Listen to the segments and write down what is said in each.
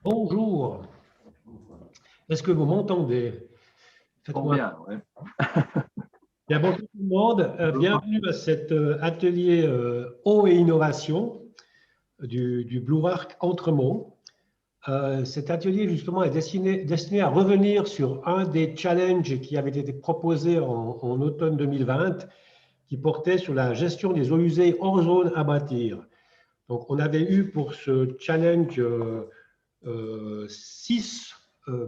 Bonjour, est-ce que vous m'entendez? Faites-moi Bien, ouais. bien. Bonjour tout le monde. Bienvenue à cet atelier eau et innovation du Blue Arc Entremont. Cet atelier justement est destiné à revenir sur un des challenges qui avait été proposé en automne 2020, qui portait sur la gestion des eaux usées hors zone à bâtir. Donc on avait eu pour ce challenge 6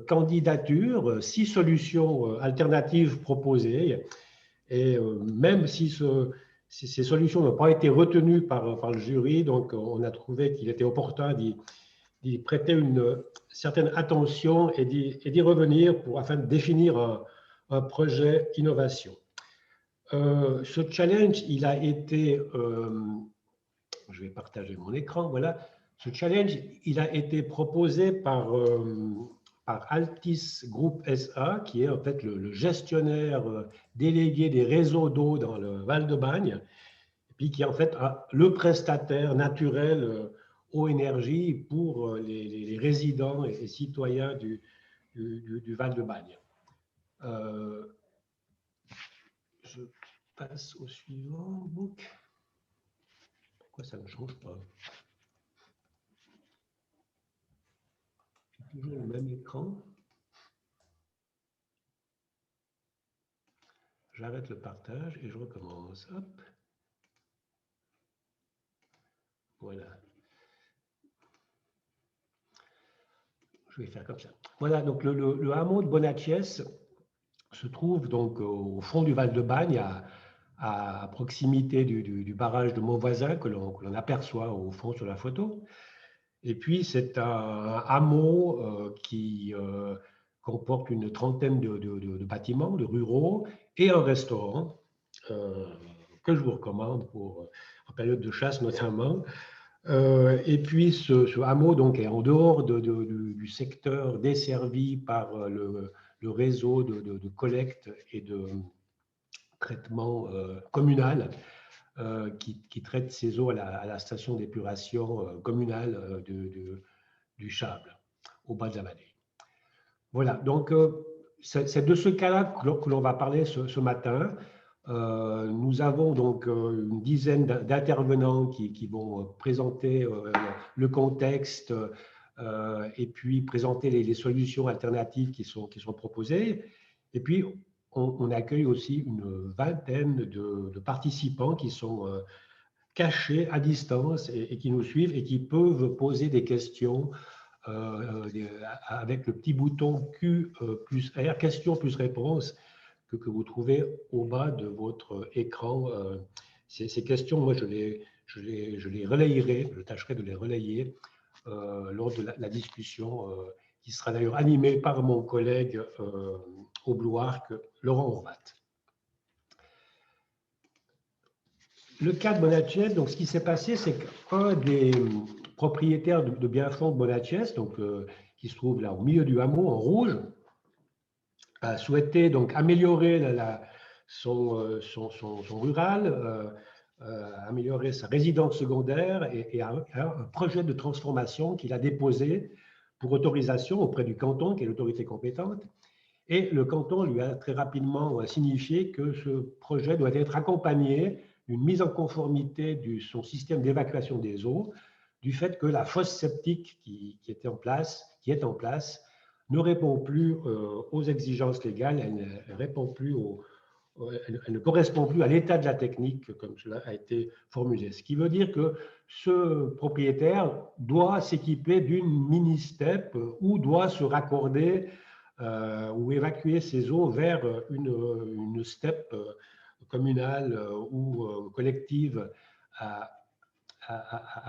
candidatures, 6 solutions alternatives proposées. Et même si ces solutions n'ont pas été retenues par le jury, donc on a trouvé qu'il était opportun d'y prêter une certaine attention et d'y revenir afin de définir un projet innovation. Ce challenge, il a été, je vais partager mon écran, voilà. Ce challenge, il a été proposé par Altis Group SA, qui est en fait le gestionnaire délégué des réseaux d'eau dans le Val-de-Bagne, et puis qui est en fait le prestataire naturel eau énergie pour les résidents et citoyens du Val-de-Bagne. Je passe au suivant. Pourquoi ça ne change pas? Toujours le même écran. J'arrête le partage et je recommence. Hop. Voilà. Je vais faire comme ça. Voilà, donc le hameau de Bonaties se trouve donc au fond du Val-de-Bagne, à proximité du barrage de Montvoisin que l'on aperçoit au fond sur la photo. Et puis, c'est un hameau qui comporte une trentaine de bâtiments, de ruraux, et un restaurant que je vous recommande en période de chasse notamment. Et puis, ce hameau donc, est en dehors du secteur desservi par le réseau de collecte et de traitement communal qui traite ces eaux à la station d'épuration communale du Chable, au bas de la vallée. Voilà, donc c'est de ce cas-là que l'on va parler ce matin. Nous avons donc une dizaine d'intervenants qui vont présenter le contexte et puis présenter les solutions alternatives qui sont proposées. Et puis, on accueille aussi une vingtaine de participants qui sont cachés à distance et qui nous suivent et qui peuvent poser des questions avec le petit bouton Q plus R, question plus réponse, que vous trouvez au bas de votre écran. Ces questions, moi, je les relayerai, je tâcherai de les relayer lors de la discussion qui sera d'ailleurs animée par mon collègue au Blue Arc, Laurent Horvat. Le cas de Bonaties, donc ce qui s'est passé, c'est qu'un des propriétaires de biens-fonds de Bonaties, donc, qui se trouve là au milieu du hameau en rouge, a souhaité donc améliorer son rural, améliorer sa résidence secondaire et un projet de transformation qu'il a déposé pour autorisation auprès du canton, qui est l'autorité compétente. Et le canton lui a très rapidement signifié que ce projet doit être accompagné d'une mise en conformité de son système d'évacuation des eaux, du fait que la fosse septique qui est en place, ne répond plus aux exigences légales, elle ne correspond plus à l'état de la technique comme cela a été formulé. Ce qui veut dire que ce propriétaire doit s'équiper d'une mini-step ou doit se raccorder ou évacuer ses eaux vers une step communale ou collective à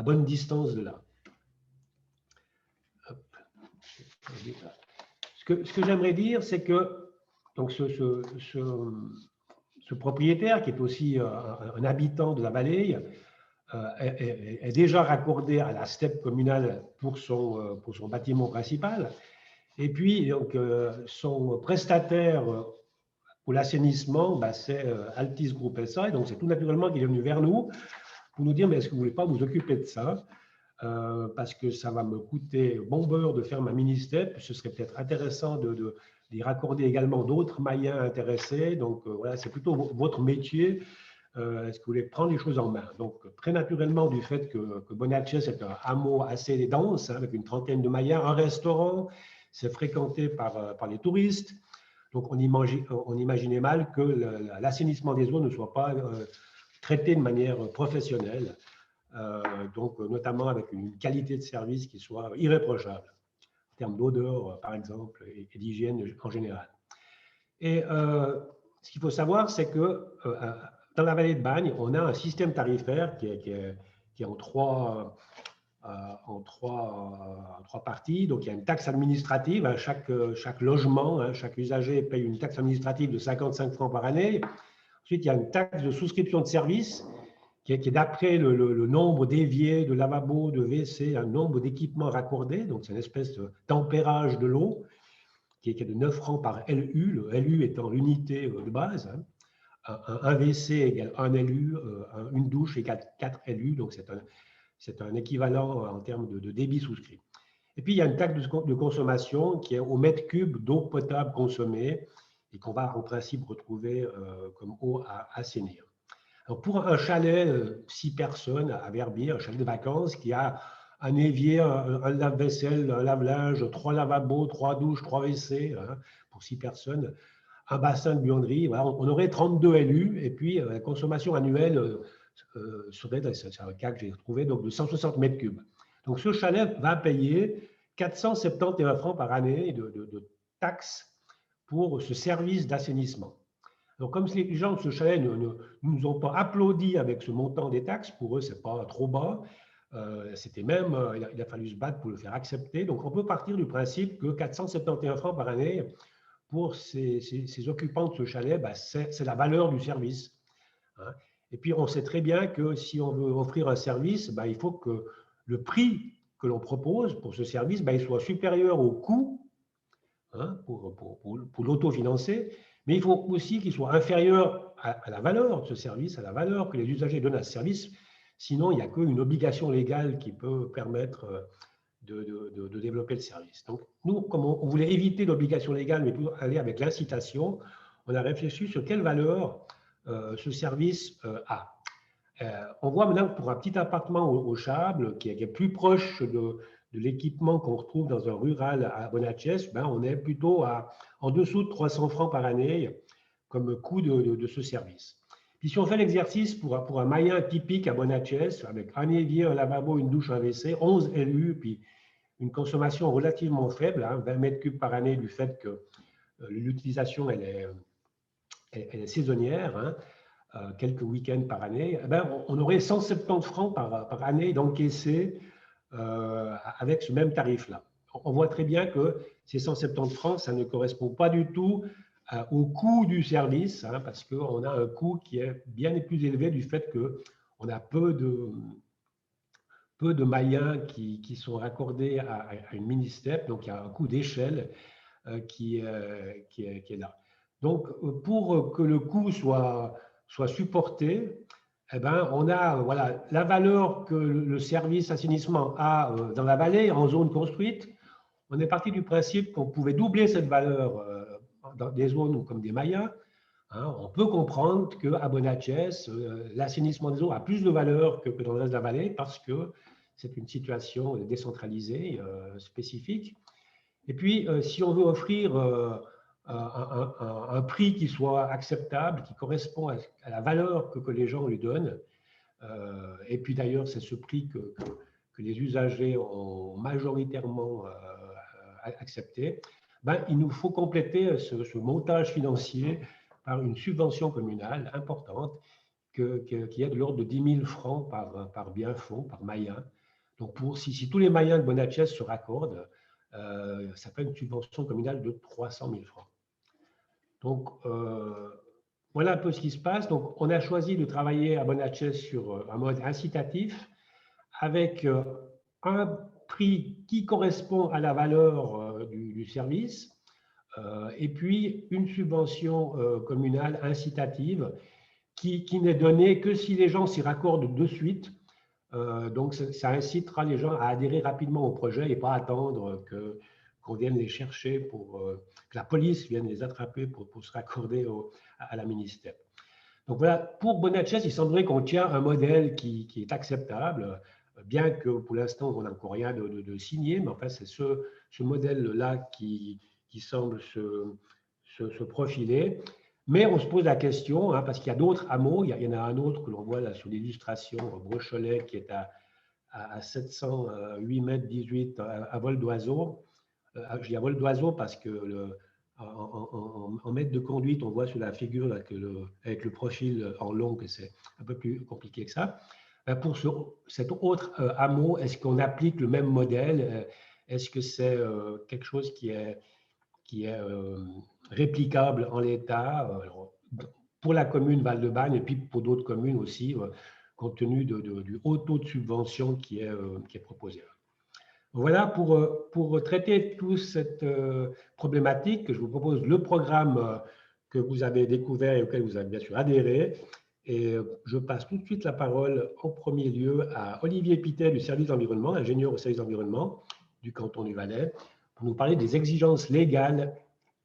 bonne distance de là. Hop. Ce que j'aimerais dire, c'est que donc ce propriétaire, qui est aussi un habitant de la vallée, est déjà raccordé à la steppe communale pour son bâtiment principal. Et puis, donc, son prestataire pour l'assainissement, c'est Altis Group SA. Et donc, c'est tout naturellement qu'il est venu vers nous pour nous dire, mais est-ce que vous ne voulez pas vous occuper de ça? parce que ça va me coûter bon beurre de faire ma mini-step. Ce serait peut-être intéressant d'y raccorder également d'autres Mayens intéressés. Donc voilà, c'est plutôt votre métier. Est-ce que vous voulez prendre les choses en main? Donc très naturellement, du fait que Bonachez est un hameau assez dense, avec une trentaine de Mayens, un restaurant, c'est fréquenté par les touristes. Donc on imaginait mal que l'assainissement des eaux ne soit pas traité de manière professionnelle. Donc notamment avec une qualité de service qui soit irréprochable, en termes d'odeur, par exemple, et d'hygiène en général. Et ce qu'il faut savoir, c'est que dans la vallée de Bagne, on a un système tarifaire qui est en trois parties. Donc, il y a une taxe administrative. Chaque logement, chaque usager paye une taxe administrative de 55 francs par année. Ensuite, il y a une taxe de souscription de service qui est d'après le nombre d'éviers, de lavabos, de WC, un nombre d'équipements raccordés. Donc, c'est une espèce de tempérage de l'eau qui est de 9 francs par LU, le LU étant l'unité de base. Un WC égale 1 LU, une douche égale 4 LU, donc c'est un équivalent en termes de débit souscrit. Et puis, il y a une taxe de consommation qui est au mètre cube d'eau potable consommée et qu'on va en principe retrouver comme eau à assainir. Alors pour un chalet, 6 personnes à Verbier, un chalet de vacances qui a un évier, un lave-vaisselle, un lave-linge, 3 lavabos, 3 douches, 3 WC, hein, pour 6 personnes, un bassin de buanderie, voilà, on aurait 32 LU, et puis la consommation annuelle serait, c'est un cas que j'ai trouvé, donc de 160 mètres cubes. Donc ce chalet va payer 471 francs par année de taxes pour ce service d'assainissement. Donc, comme les gens de ce chalet ne nous ont pas applaudi avec ce montant des taxes, pour eux, ce n'est pas trop bas. C'était même, il a fallu se battre pour le faire accepter. Donc, on peut partir du principe que 471 francs par année pour ces occupants de ce chalet, ben, c'est la valeur du service. Hein. Et puis, on sait très bien que si on veut offrir un service, ben, il faut que le prix que l'on propose pour ce service, ben, il soit supérieur au coût, hein, pour l'autofinancer, mais il faut aussi qu'il soit inférieur à la valeur de ce service, à la valeur que les usagers donnent à ce service. Sinon, il n'y a qu'une obligation légale qui peut permettre de développer le service. Donc, nous, comme on voulait éviter l'obligation légale, mais plutôt aller avec l'incitation, on a réfléchi sur quelle valeur ce service a. On voit maintenant que pour un petit appartement au Chable, qui est plus proche de l'équipement qu'on retrouve dans un rural à Bonachez, ben on est plutôt en dessous de 300 francs par année comme coût de ce service. Puis si on fait l'exercice pour un Mayen typique à Bonachez, avec un évier, un lavabo, une douche, un WC, 11 LU, puis une consommation relativement faible, hein, 20 mètres cubes par année du fait que l'utilisation elle est saisonnière, hein, quelques week-ends par année, eh ben, on aurait 170 francs par année d'encaissés avec ce même tarif-là. On voit très bien que ces 170 francs, ça ne correspond pas du tout au coût du service, hein, parce qu'on a un coût qui est bien plus élevé du fait qu'on a peu de Mayens qui sont raccordés à une mini-step, donc il y a un coût d'échelle qui est là. Donc, pour que le coût soit supporté, eh ben, on a voilà, la valeur que le service assainissement a dans la vallée, en zone construite. On est parti du principe qu'on pouvait doubler cette valeur dans des zones comme des Mayens. Hein. On peut comprendre qu'à Bonachez, l'assainissement des eaux a plus de valeur que dans le reste de la vallée parce que c'est une situation décentralisée, spécifique. Et puis, si on veut offrir un prix qui soit acceptable, qui correspond à la valeur que les gens lui donnent, et puis d'ailleurs, c'est ce prix que les usagers ont majoritairement accepté, ben, il nous faut compléter ce montage financier par une subvention communale importante qui est de l'ordre de 10 000 francs par bien-fond, par Mayen. Donc, si tous les Mayens de Bonachez se raccordent, ça fait une subvention communale de 300 000 francs. Donc, voilà un peu ce qui se passe. Donc, on a choisi de travailler à Bonachez sur un mode incitatif avec un prix qui correspond à la valeur du service et puis une subvention communale incitative qui n'est donnée que si les gens s'y raccordent de suite Donc, ça incitera les gens à adhérer rapidement au projet et pas attendre qu'on vienne les chercher que la police vienne les attraper pour se raccorder à la ministère. Donc voilà, pour Bonachez, il semblerait qu'on tient un modèle qui est acceptable, bien que pour l'instant, on n'a encore rien de signé, mais enfin, c'est ce modèle-là qui semble se profiler. Mais on se pose la question, hein, parce qu'il y a d'autres hameaux, il y en a un autre que l'on voit là sur l'illustration, Brocholet, qui est à 708 mètres 18 à vol d'oiseau. Je dis à vol d'oiseau parce que en mètre de conduite, on voit sur la figure là, avec le profil en long que c'est un peu plus compliqué que ça. Pour cet autre hameau, est-ce qu'on applique le même modèle? Est-ce que c'est quelque chose qui est réplicable en l'état pour la commune Val-de-Bagne et puis pour d'autres communes aussi, compte tenu du haut taux de subvention qui est proposé? Voilà, pour traiter toute cette problématique, je vous propose le programme que vous avez découvert et auquel vous avez bien sûr adhéré. Et je passe tout de suite la parole en premier lieu à Olivier Pittet du service d'environnement, ingénieur au service d'environnement du canton du Valais, pour nous parler des exigences légales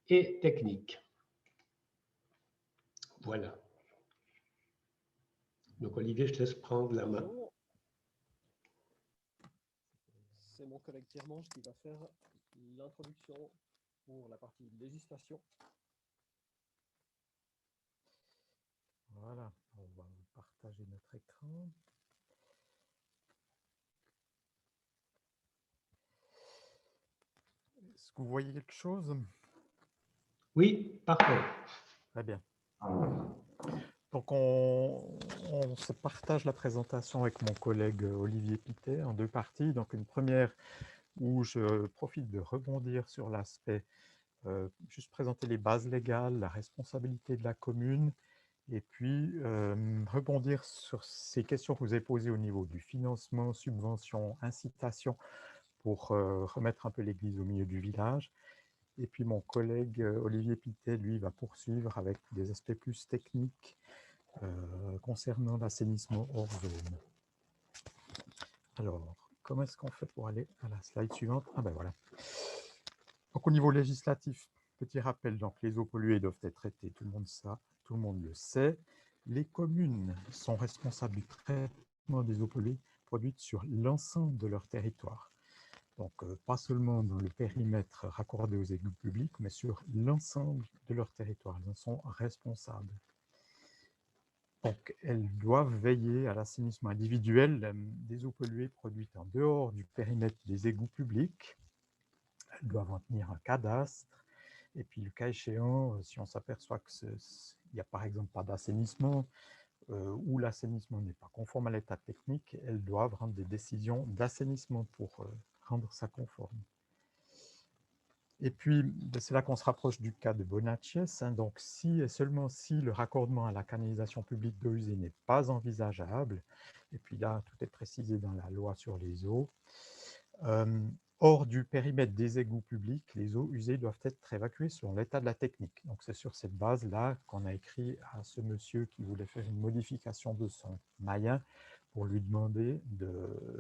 et techniques. Voilà. Donc Olivier, je te laisse prendre la main. C'est mon collègue Pierre-Manche qui va faire l'introduction pour la partie législation. Voilà, on va partager notre écran. Est-ce que vous voyez quelque chose? Oui, parfait. Très bien. Donc, on se partage la présentation avec mon collègue Olivier Pittet en deux parties. Donc, une première où je profite de rebondir sur l'aspect, juste présenter les bases légales, la responsabilité de la commune, et puis rebondir sur ces questions que vous avez posées au niveau du financement, subvention, incitation, pour remettre un peu l'église au milieu du village. Et puis mon collègue Olivier Pittet, lui, va poursuivre avec des aspects plus techniques concernant l'assainissement hors zone. Alors, comment est-ce qu'on fait pour aller à la slide suivante? Ah ben voilà. Donc au niveau législatif, petit rappel, donc les eaux polluées doivent être traitées, tout le monde le sait. Les communes sont responsables du traitement des eaux polluées produites sur l'ensemble de leur territoire. Donc pas seulement dans le périmètre raccordé aux égouts publics, mais sur l'ensemble de leur territoire. Elles en sont responsables. Donc, elles doivent veiller à l'assainissement individuel des eaux polluées produites en dehors du périmètre des égouts publics. Elles doivent en tenir un cadastre. Et puis, le cas échéant, si on s'aperçoit qu'il n'y a par exemple pas d'assainissement ou l'assainissement n'est pas conforme à l'état technique, elles doivent rendre des décisions d'assainissement pour rendre ça conforme. Et puis, c'est là qu'on se rapproche du cas de Bonachez. Donc, si et seulement si le raccordement à la canalisation publique d'eau usée n'est pas envisageable, et puis là, tout est précisé dans la loi sur les eaux, hors du périmètre des égouts publics, les eaux usées doivent être évacuées selon l'état de la technique. Donc, c'est sur cette base-là qu'on a écrit à ce monsieur qui voulait faire une modification de son maillen pour lui demander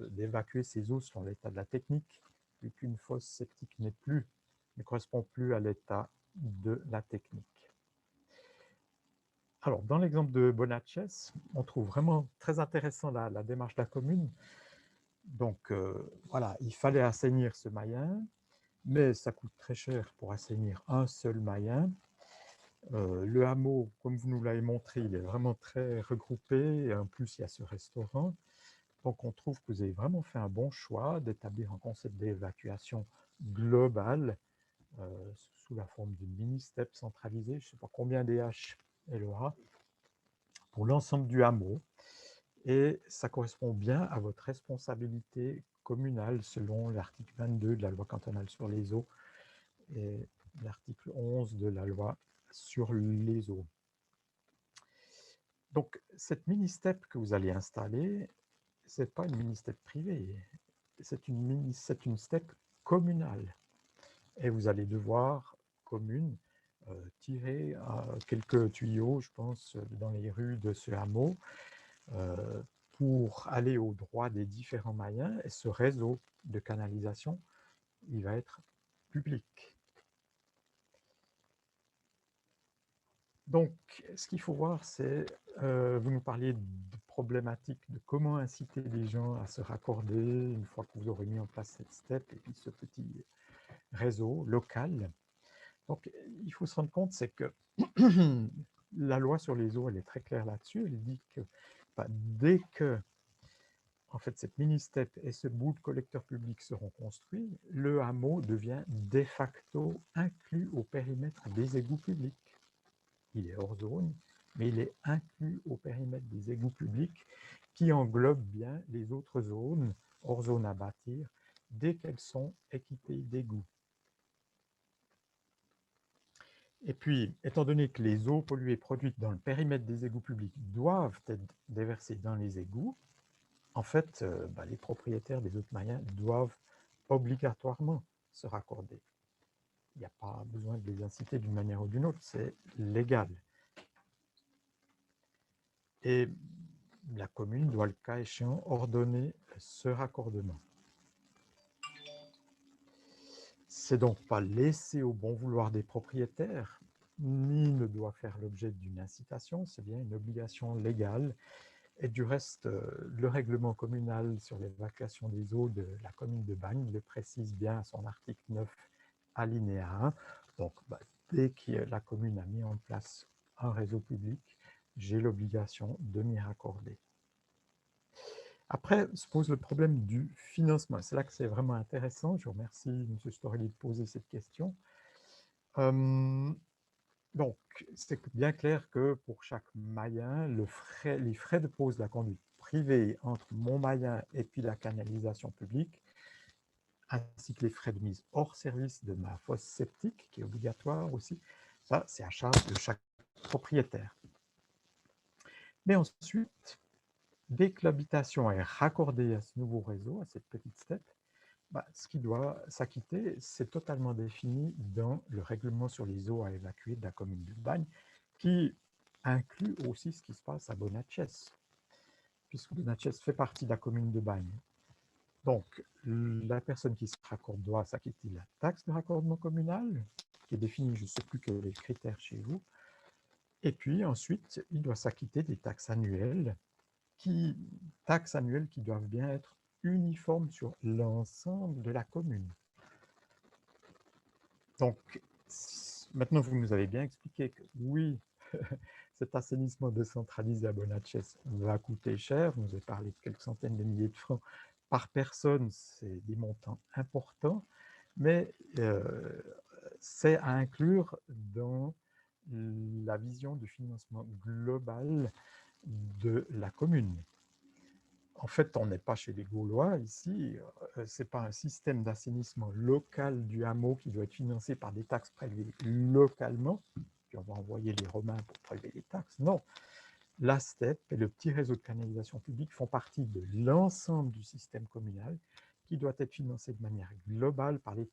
d'évacuer ces eaux selon l'état de la technique, vu qu'une fosse septique ne correspond plus à l'état de la technique. Alors, dans l'exemple de Bonachez, on trouve vraiment très intéressant la démarche de la commune. Donc, voilà, il fallait assainir ce maillen, mais ça coûte très cher pour assainir un seul maillen. Le hameau, comme vous nous l'avez montré, il est vraiment très regroupé, et en plus, il y a ce restaurant. Donc, on trouve que vous avez vraiment fait un bon choix d'établir un concept d'évacuation globale sous la forme d'une mini-step centralisée. Je ne sais pas combien DH elle aura, pour l'ensemble du hameau. Et ça correspond bien à votre responsabilité communale selon l'article 22 de la loi cantonale sur les eaux et l'article 11 de la loi sur les eaux. Donc, cette mini-step que vous allez installer, ce n'est pas une mini-step privée, c'est une step communale. Et vous allez devoir, commune, tirer quelques tuyaux, je pense, dans les rues de ce hameau pour aller au droit des différents moyens, et ce réseau de canalisation, il va être public. Donc, ce qu'il faut voir, c'est, vous nous parliez de problématiques de comment inciter les gens à se raccorder une fois que vous aurez mis en place cette step et puis ce petit réseau local. Donc, il faut se rendre compte, c'est que la loi sur les eaux, elle est très claire là-dessus. Elle dit que dès que en fait, cette mini-step et ce bout de collecteur public seront construits, le hameau devient de facto inclus au périmètre des égouts publics. Il est hors zone, mais il est inclus au périmètre des égouts publics qui englobent bien les autres zones, hors zone à bâtir, dès qu'elles sont équipées d'égouts. Et puis, étant donné que les eaux polluées produites dans le périmètre des égouts publics doivent être déversées dans les égouts, en fait, les propriétaires des autres moyens doivent obligatoirement se raccorder. Il n'y a pas besoin de les inciter d'une manière ou d'une autre, c'est légal. Et la commune doit, le cas échéant, ordonner ce raccordement. C'est donc pas laissé au bon vouloir des propriétaires, ni ne doit faire l'objet d'une incitation, c'est bien une obligation légale. Et du reste, le règlement communal sur l'évacuation des eaux de la commune de Bagnes le précise bien à son article 9, alinéa 1. Donc, dès que la commune a mis en place un réseau public, j'ai l'obligation de m'y raccorder. Après, se pose le problème du financement. C'est là que c'est vraiment intéressant. Je vous remercie, M. Storelli, de poser cette question. Donc, c'est bien clair que pour chaque mayen, les frais de pose de la conduite privée entre mon mayen et puis la canalisation publique, ainsi que les frais de mise hors service de ma fosse septique, qui est obligatoire aussi, ça, c'est à charge de chaque propriétaire. Mais ensuite, dès que l'habitation est raccordée à ce nouveau réseau, à cette petite step, ce qui doit s'acquitter, c'est totalement défini dans le règlement sur les eaux à évacuer de la commune de Bagnes, qui inclut aussi ce qui se passe à Bonatches, puisque Bonatches fait partie de la commune de Bagnes. Donc, la personne qui se raccorde doit s'acquitter de la taxe de raccordement communal, qui est définie, je ne sais plus quels sont les critères chez vous, et puis ensuite, il doit s'acquitter des taxes annuelles qui doivent bien être uniformes sur l'ensemble de la commune. Donc, maintenant, vous nous avez bien expliqué que oui, cet assainissement décentralisé à Bonatches va coûter cher. Vous nous avez parlé de quelques centaines de milliers de francs par personne, c'est des montants importants, mais c'est à inclure dans la vision du financement global de la commune. En fait, on n'est pas chez les Gaulois ici, ce n'est pas un système d'assainissement local du hameau qui doit être financé par des taxes prélevées localement, puis on va envoyer les Romains pour prélever les taxes. Non, la STEP et le petit réseau de canalisation publique font partie de l'ensemble du système communal qui doit être financé de manière globale par les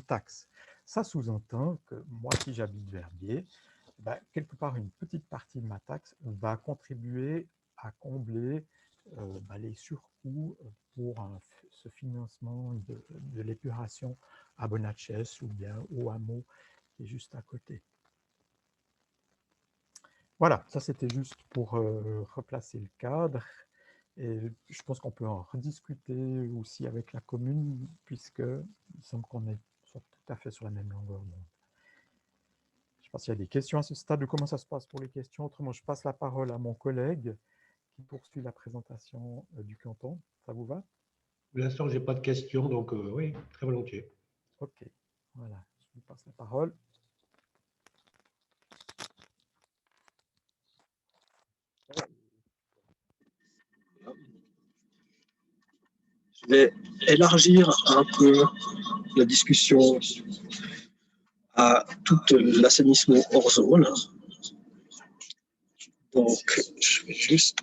taxes. Ça sous-entend que moi, si j'habite Verbier, quelque part, une petite partie de ma taxe va contribuer à combler les surcoûts pour ce financement de l'épuration à Bonatches ou bien au hameau qui est juste à côté. Voilà, ça c'était juste pour replacer le cadre. Et je pense qu'on peut en rediscuter aussi avec la commune, puisqu'il semble qu'on est tout à fait sur la même longueur d'onde. Je ne sais pas s'il y a des questions à ce stade de comment ça se passe pour les questions. Autrement, je passe la parole à mon collègue qui poursuit la présentation du canton. Ça vous va? Pour l'instant, je n'ai pas de questions, donc oui, très volontiers. Ok, voilà, je vous passe la parole. Je vais élargir un peu la discussion à tout l'assainissement hors zone. Donc, je vais juste...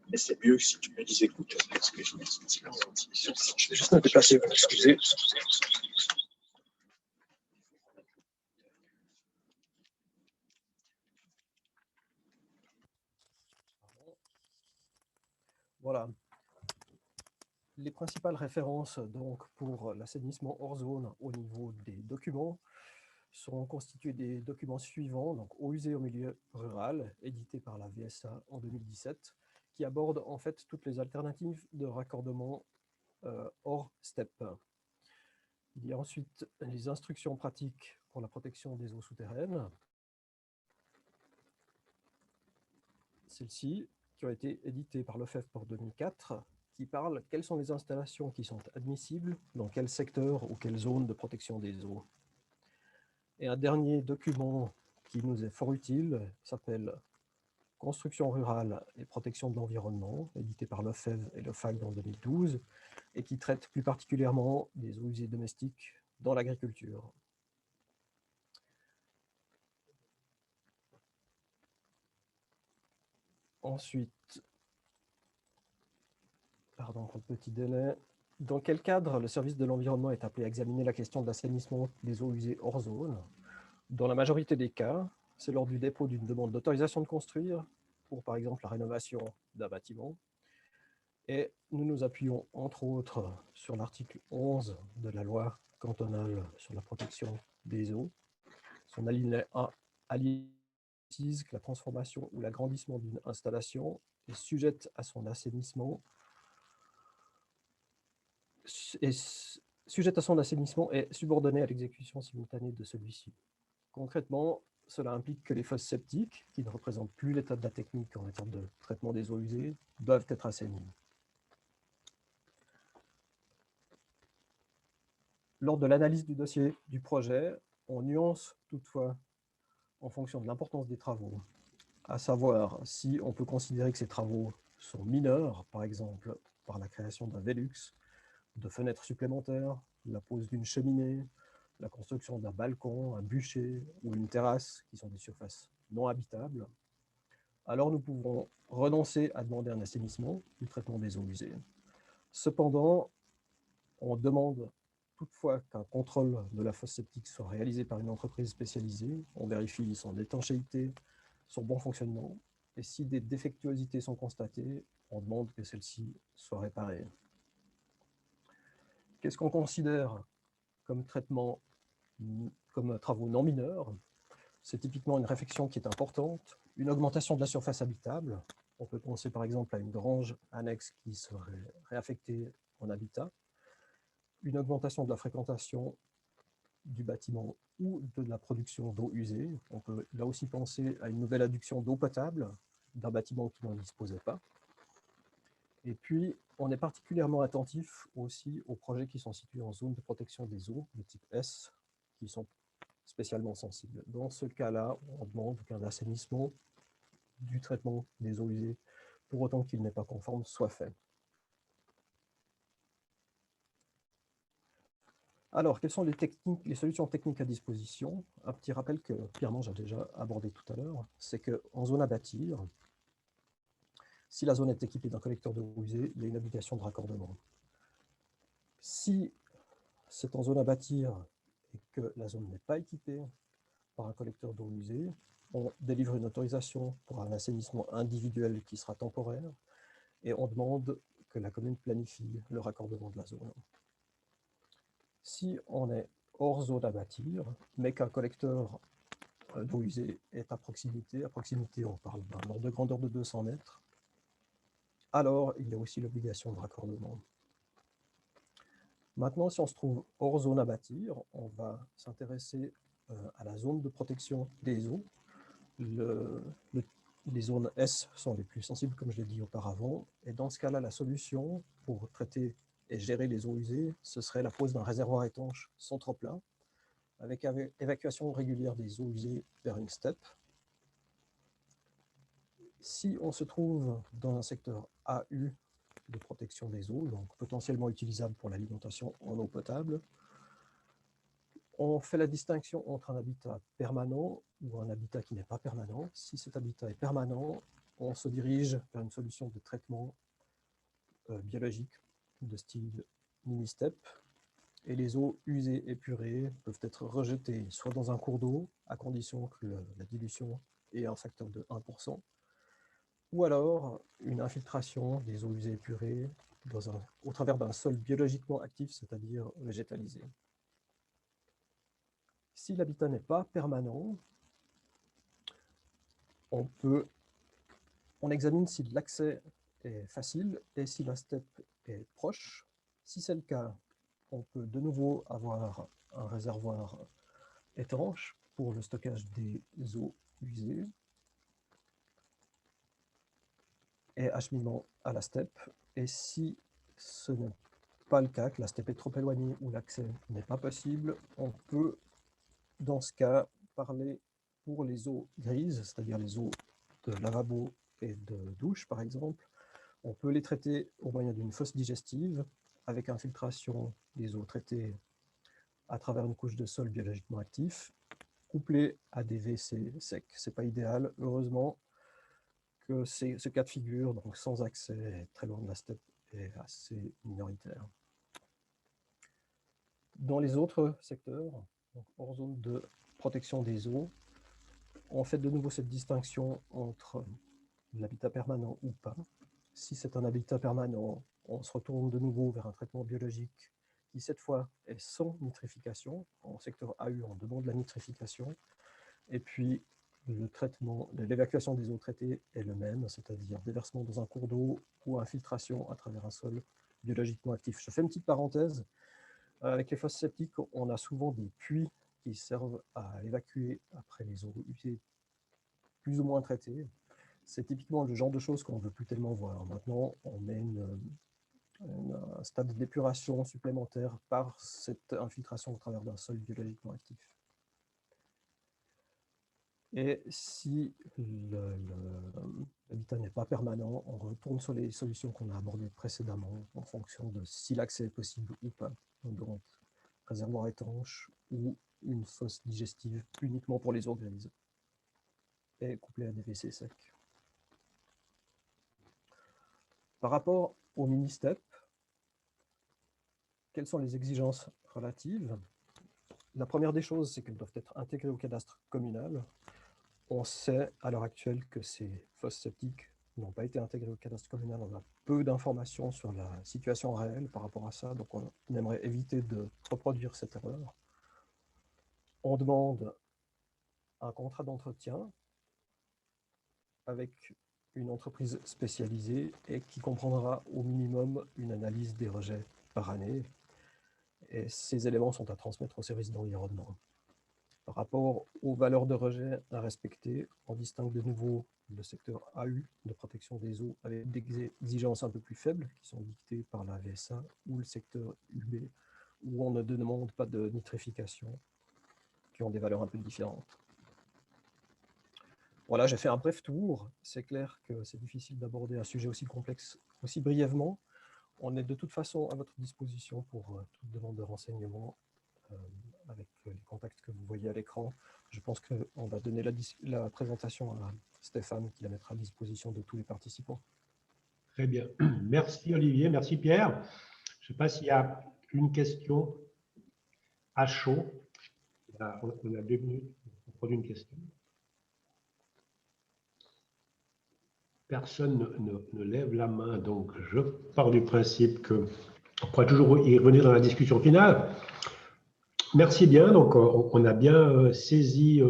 Mais c'est mieux si tu me les écoutes, parce que je vais juste me déplacer, vous excusez. Voilà. Les principales références donc, pour l'assainissement hors zone au niveau des documents sont constitués des documents suivants, donc Eaux usées au milieu rural, édité par la VSA en 2017, qui aborde en fait toutes les alternatives de raccordement hors STEP. Il y a ensuite les instructions pratiques pour la protection des eaux souterraines. Celles-ci, qui ont été éditées par l'OFEV pour 2004, qui parlent quelles sont les installations qui sont admissibles dans quel secteur ou quelle zone de protection des eaux. Et un dernier document qui nous est fort utile s'appelle Construction rurale et protection de l'environnement, édité par l'OFEV et l'OFAC en 2012, et qui traite plus particulièrement des eaux usées domestiques dans l'agriculture. Ensuite, pardon pour le petit délai, dans quel cadre le service de l'environnement est appelé à examiner la question de l'assainissement des eaux usées hors zone? Dans la majorité des cas, c'est lors du dépôt d'une demande d'autorisation de construire pour, par exemple, la rénovation d'un bâtiment. Et nous nous appuyons, entre autres, sur l'article 11 de la loi cantonale sur la protection des eaux. Son alinéa 1 précise que la transformation ou l'agrandissement d'une installation est sujette à son assainissement et subordonnée à l'exécution simultanée de celui-ci. Concrètement, cela implique que les fosses septiques, qui ne représentent plus l'état de la technique en matière de traitement des eaux usées, doivent être assainies. Lors de l'analyse du dossier du projet, on nuance toutefois en fonction de l'importance des travaux, à savoir si on peut considérer que ces travaux sont mineurs, par exemple par la création d'un Velux, de fenêtres supplémentaires, la pose d'une cheminée, la construction d'un balcon, un bûcher ou une terrasse, qui sont des surfaces non habitables, alors nous pouvons renoncer à demander un assainissement du traitement des eaux usées. Cependant, on demande toutefois qu'un contrôle de la fosse septique soit réalisé par une entreprise spécialisée. On vérifie son étanchéité, son bon fonctionnement, et si des défectuosités sont constatées, on demande que celles-ci soient réparées. Qu'est-ce qu'on considère comme traitement, comme travaux non mineurs? C'est typiquement une réfection qui est importante, une augmentation de la surface habitable. On peut penser par exemple à une grange annexe qui serait réaffectée en habitat, une augmentation de la fréquentation du bâtiment ou de la production d'eau usée. On peut là aussi penser à une nouvelle adduction d'eau potable d'un bâtiment qui n'en disposait pas. Et puis, on est particulièrement attentif aussi aux projets qui sont situés en zone de protection des eaux de type S, qui sont spécialement sensibles. Dans ce cas-là, on demande qu'un assainissement du traitement des eaux usées, pour autant qu'il n'est pas conforme, soit fait. Alors, quelles sont les solutions techniques à disposition? Un petit rappel que Pierre-Mange a déjà abordé tout à l'heure, c'est qu'en zone à bâtir, si la zone est équipée d'un collecteur d'eau usée, il y a une obligation de raccordement. Si c'est en zone à bâtir et que la zone n'est pas équipée par un collecteur d'eau usée, on délivre une autorisation pour un assainissement individuel qui sera temporaire et on demande que la commune planifie le raccordement de la zone. Si on est hors zone à bâtir, mais qu'un collecteur d'eau usée est à proximité on parle d'un ordre de grandeur de 200 mètres, alors il y a aussi l'obligation de raccordement. Maintenant, si on se trouve hors zone à bâtir, on va s'intéresser à la zone de protection des eaux. Les zones S sont les plus sensibles, comme je l'ai dit auparavant, et dans ce cas-là, la solution pour traiter et gérer les eaux usées, ce serait la pose d'un réservoir étanche sans trop-plein, avec évacuation régulière des eaux usées vers une steppe. Si on se trouve dans un secteur AU de protection des eaux, donc potentiellement utilisable pour l'alimentation en eau potable, on fait la distinction entre un habitat permanent ou un habitat qui n'est pas permanent. Si cet habitat est permanent, on se dirige vers une solution de traitement biologique de style mini-step, et les eaux usées épurées peuvent être rejetées soit dans un cours d'eau, à condition que la dilution ait un facteur de 1%, ou alors une infiltration des eaux usées épurées au travers d'un sol biologiquement actif, c'est-à-dire végétalisé. Si l'habitat n'est pas permanent, on examine si l'accès est facile et si la steppe est proche. Si c'est le cas, on peut de nouveau avoir un réservoir étanche pour le stockage des eaux usées et acheminement à la steppe. Et si ce n'est pas le cas, que la steppe est trop éloignée ou l'accès n'est pas possible, on peut, dans ce cas, parler pour les eaux grises, c'est-à-dire les eaux de lavabo et de douche, par exemple. On peut les traiter au moyen d'une fosse digestive avec infiltration des eaux traitées à travers une couche de sol biologiquement actif, couplée à des WC secs. Ce n'est pas idéal, heureusement que ce cas de figure, donc sans accès, très loin de la steppe, est assez minoritaire. Dans les autres secteurs, donc hors zone de protection des eaux, on fait de nouveau cette distinction entre l'habitat permanent ou pas. Si c'est un habitat permanent, on se retourne de nouveau vers un traitement biologique qui, cette fois, est sans nitrification. En secteur AU, on demande la nitrification. Et puis, le traitement, l'évacuation des eaux traitées est le même, c'est-à-dire déversement dans un cours d'eau ou infiltration à travers un sol biologiquement actif. Je fais une petite parenthèse. Avec les fosses septiques, on a souvent des puits qui servent à évacuer après les eaux usées plus ou moins traitées. C'est typiquement le genre de choses qu'on ne veut plus tellement voir. Maintenant, on met un stade d'épuration supplémentaire par cette infiltration au travers d'un sol biologiquement actif. Et si l'habitat n'est pas permanent, on retourne sur les solutions qu'on a abordées précédemment en fonction de si l'accès est possible ou pas. Donc, réservoir étanche ou une fosse digestive uniquement pour les eaux grises et couplée à des WC secs. Par rapport aux mini-steppes, quelles sont les exigences relatives? La première des choses, c'est qu'elles doivent être intégrées au cadastre communal. On sait à l'heure actuelle que ces fosses septiques n'ont pas été intégrées au cadastre communal. On a peu d'informations sur la situation réelle par rapport à ça, donc on aimerait éviter de reproduire cette erreur. On demande un contrat d'entretien avec une entreprise spécialisée et qui comprendra au minimum une analyse des rejets par année. Et ces éléments sont à transmettre au service d'environnement. Par rapport aux valeurs de rejet à respecter, on distingue de nouveau le secteur AU de protection des eaux avec des exigences un peu plus faibles qui sont dictées par la VSA ou le secteur UB où on ne demande pas de nitrification, qui ont des valeurs un peu différentes. Voilà, j'ai fait un bref tour. C'est clair que c'est difficile d'aborder un sujet aussi complexe aussi brièvement. On est de toute façon à votre disposition pour toute demande de renseignement avec les contacts que vous voyez à l'écran. Je pense qu'on va donner la présentation à Stéphane qui la mettra à disposition de tous les participants. Très bien. Merci Olivier, merci Pierre. Je ne sais pas s'il y a une question à chaud. On a 2 minutes pour prendre une question. Personne ne lève la main, donc je pars du principe qu'on pourra toujours y revenir dans la discussion finale. Merci bien, donc on a bien saisi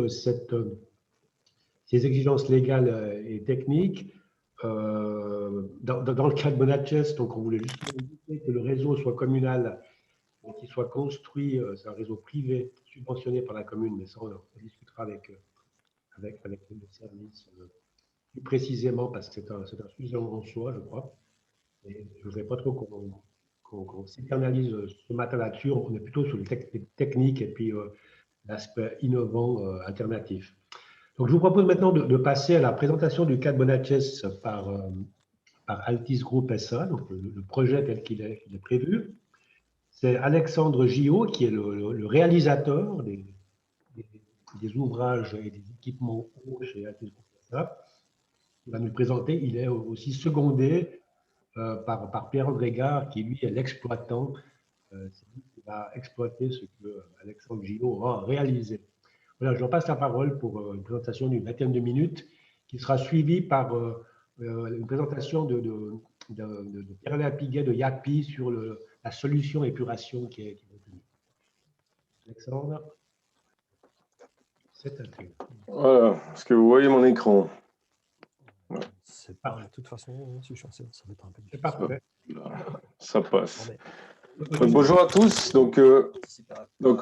ces exigences légales et techniques. Dans le cas de Bonachès, donc on voulait juste éviter que le réseau soit communal et qu'il soit construit, c'est un réseau privé subventionné par la commune, mais ça on discutera avec le service plus précisément parce que c'est un sujet en soi, je crois. Et je ne voudrais pas trop qu'on s'éternalise ce matin là-dessus. On est plutôt sur le technique et puis l'aspect innovant alternatif. Donc, je vous propose maintenant de passer à la présentation du cas de Bonachès par Altis Group SA, donc le projet tel qu'il est prévu. C'est Alexandre Gillot qui est le réalisateur des ouvrages et des équipements hauts chez Altis Group SA. Il va nous le présenter. Il est aussi secondé par Pierre-André Gare, qui lui est l'exploitant. C'est lui qui va exploiter ce que Alexandre Gillot aura réalisé. Voilà, je passe la parole pour une présentation d'une vingtaine de minutes qui sera suivie par une présentation de Pierre-Alain Piguet de YAPI sur la solution épuration qui est retenue. Alexandre, c'est à toi. Voilà, est-ce que vous voyez mon écran? C'est pas, de toute façon, si je suis en scène, ça va être un peu C'est difficile. parfait. Ça passe. Non, mais Donc, bonjour à tous. Donc,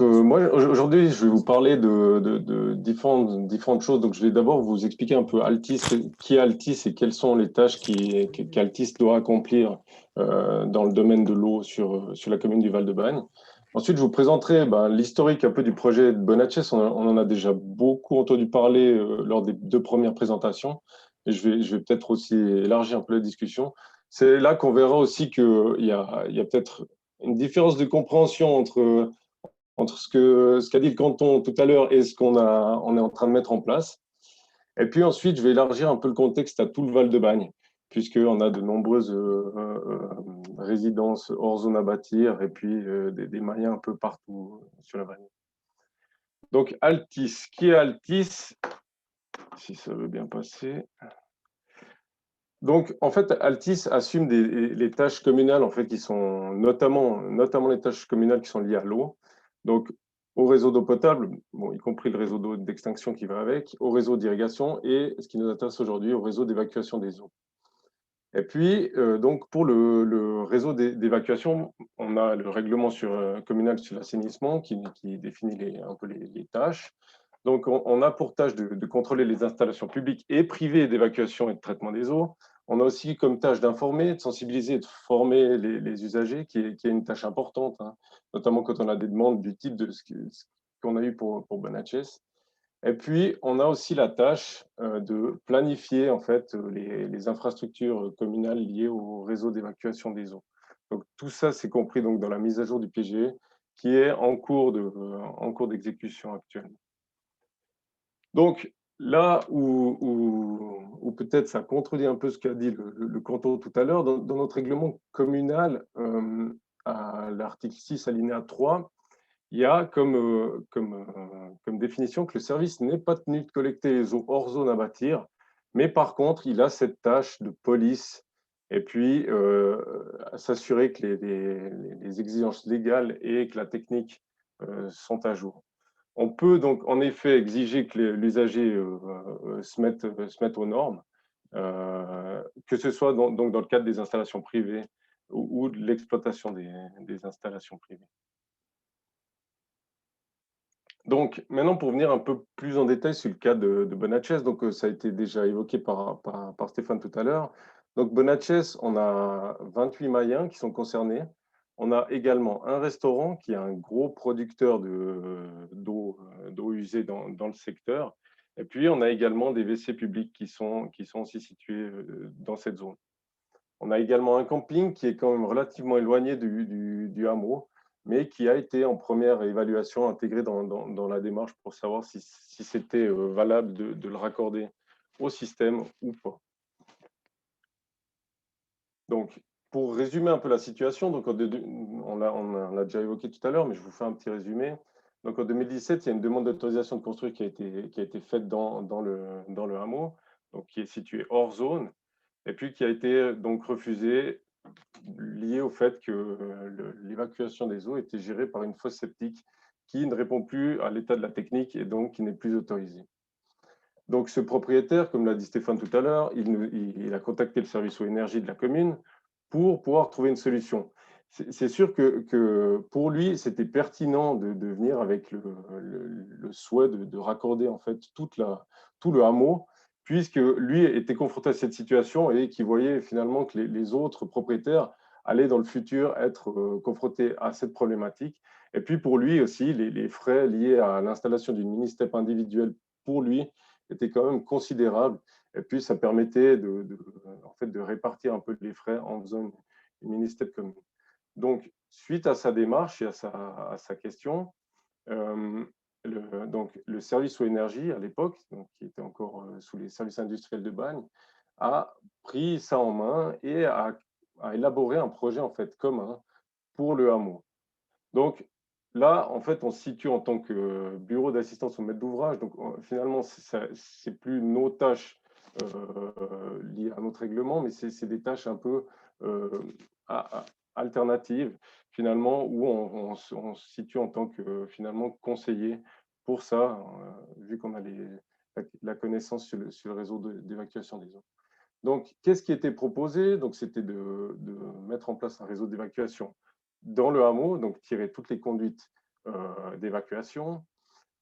moi, aujourd'hui, je vais vous parler de différentes choses. Donc, je vais d'abord vous expliquer un peu Altis, qui est Altis et quelles sont les tâches qu'Altis doit accomplir dans le domaine de l'eau sur la commune du Val-de-Bagne. Ensuite, je vous présenterai l'historique un peu du projet de Bonatches. On en a déjà beaucoup entendu parler lors des 2 premières présentations. Et je vais peut-être aussi élargir un peu la discussion. C'est là qu'on verra aussi qu'il y a peut-être une différence de compréhension entre ce qu'a dit le canton tout à l'heure et ce on est en train de mettre en place. Et puis ensuite, je vais élargir un peu le contexte à tout le Val-de-Bagne, puisqu'on a de nombreuses résidences hors zone à bâtir et puis des moyens un peu partout sur la vallée. Donc, Altis. Qui est Altis? Si ça veut bien passer. Donc, en fait, Altis assume les tâches communales, en fait, qui sont notamment les tâches communales qui sont liées à l'eau. Donc, au réseau d'eau potable, bon, y compris le réseau d'eau d'extinction qui va avec, au réseau d'irrigation et, ce qui nous intéresse aujourd'hui, au réseau d'évacuation des eaux. Et puis, donc, pour le réseau d'évacuation, on a le règlement communal sur l'assainissement qui définit un peu les tâches. Donc, on a pour tâche de contrôler les installations publiques et privées d'évacuation et de traitement des eaux. On a aussi comme tâche d'informer, de sensibiliser et de former les usagers, qui est une tâche importante, hein, notamment quand on a des demandes du type de ce qu'on a eu pour Bonatches. Et puis, on a aussi la tâche de planifier en fait, les infrastructures communales liées au réseau d'évacuation des eaux. Donc, tout ça, c'est compris donc, dans la mise à jour du PGE qui est en cours d'exécution actuellement. Donc, là où peut-être ça contredit un peu ce qu'a dit le canton tout à l'heure, dans notre règlement communal, à l'article 6, alinéa 3, il y a comme définition que le service n'est pas tenu de collecter les eaux hors zone à bâtir, mais par contre, il a cette tâche de police et puis s'assurer que les exigences légales et que la technique sont à jour. On peut donc en effet exiger que l'usager se mette aux normes, que ce soit donc dans le cadre des installations privées ou de l'exploitation des installations privées. Donc maintenant, pour venir un peu plus en détail sur le cas de Bonatches, donc ça a été déjà évoqué par Stéphane tout à l'heure. Donc Bonatches, on a 28 Mayens qui sont concernés. On a également un restaurant qui est un gros producteur d'eau usée dans le secteur. Et puis, on a également des WC publics qui sont aussi situés dans cette zone. On a également un camping qui est quand même relativement éloigné du hameau, mais qui a été en première évaluation intégré dans la démarche pour savoir si c'était valable de le raccorder au système ou pas. Donc, pour résumer un peu la situation, donc on l'a déjà évoqué tout à l'heure, mais je vous fais un petit résumé. Donc, en 2017, il y a une demande d'autorisation de construire qui a été faite dans le hameau, donc qui est situé hors zone, et puis qui a été donc refusée, liée au fait que l'évacuation des eaux était gérée par une fosse septique qui ne répond plus à l'état de la technique et donc qui n'est plus autorisée. Donc, ce propriétaire, comme l'a dit Stéphane tout à l'heure, il a contacté le service eau énergie de la commune pour pouvoir trouver une solution. C'est sûr que pour lui, c'était pertinent de venir avec le souhait de raccorder en fait tout le hameau, puisque lui était confronté à cette situation et qu'il voyait finalement que les autres propriétaires allaient dans le futur être confrontés à cette problématique. Et puis pour lui aussi, les frais liés à l'installation d'une mini-step individuelle pour lui étaient quand même considérables. Et puis ça permettait en fait, de répartir un peu les frais en faisant une mini-step commune. Donc, suite à sa démarche et à sa question, le service eau énergie à l'époque, qui était encore sous les services industriels de Bagne, a pris ça en main et a élaboré un projet en fait commun pour le hameau. Donc là, en fait, on se situe en tant que bureau d'assistance au maître d'ouvrage. Donc finalement, c'est plus nos tâches liées à notre règlement, mais c'est des tâches un peu alternatives, finalement, où on se situe en tant que, finalement, conseiller pour ça, vu qu'on a la connaissance sur le réseau d'évacuation des eaux. Donc, qu'est-ce qui était proposé? Donc, c'était de mettre en place un réseau d'évacuation dans le hameau, donc tirer toutes les conduites d'évacuation,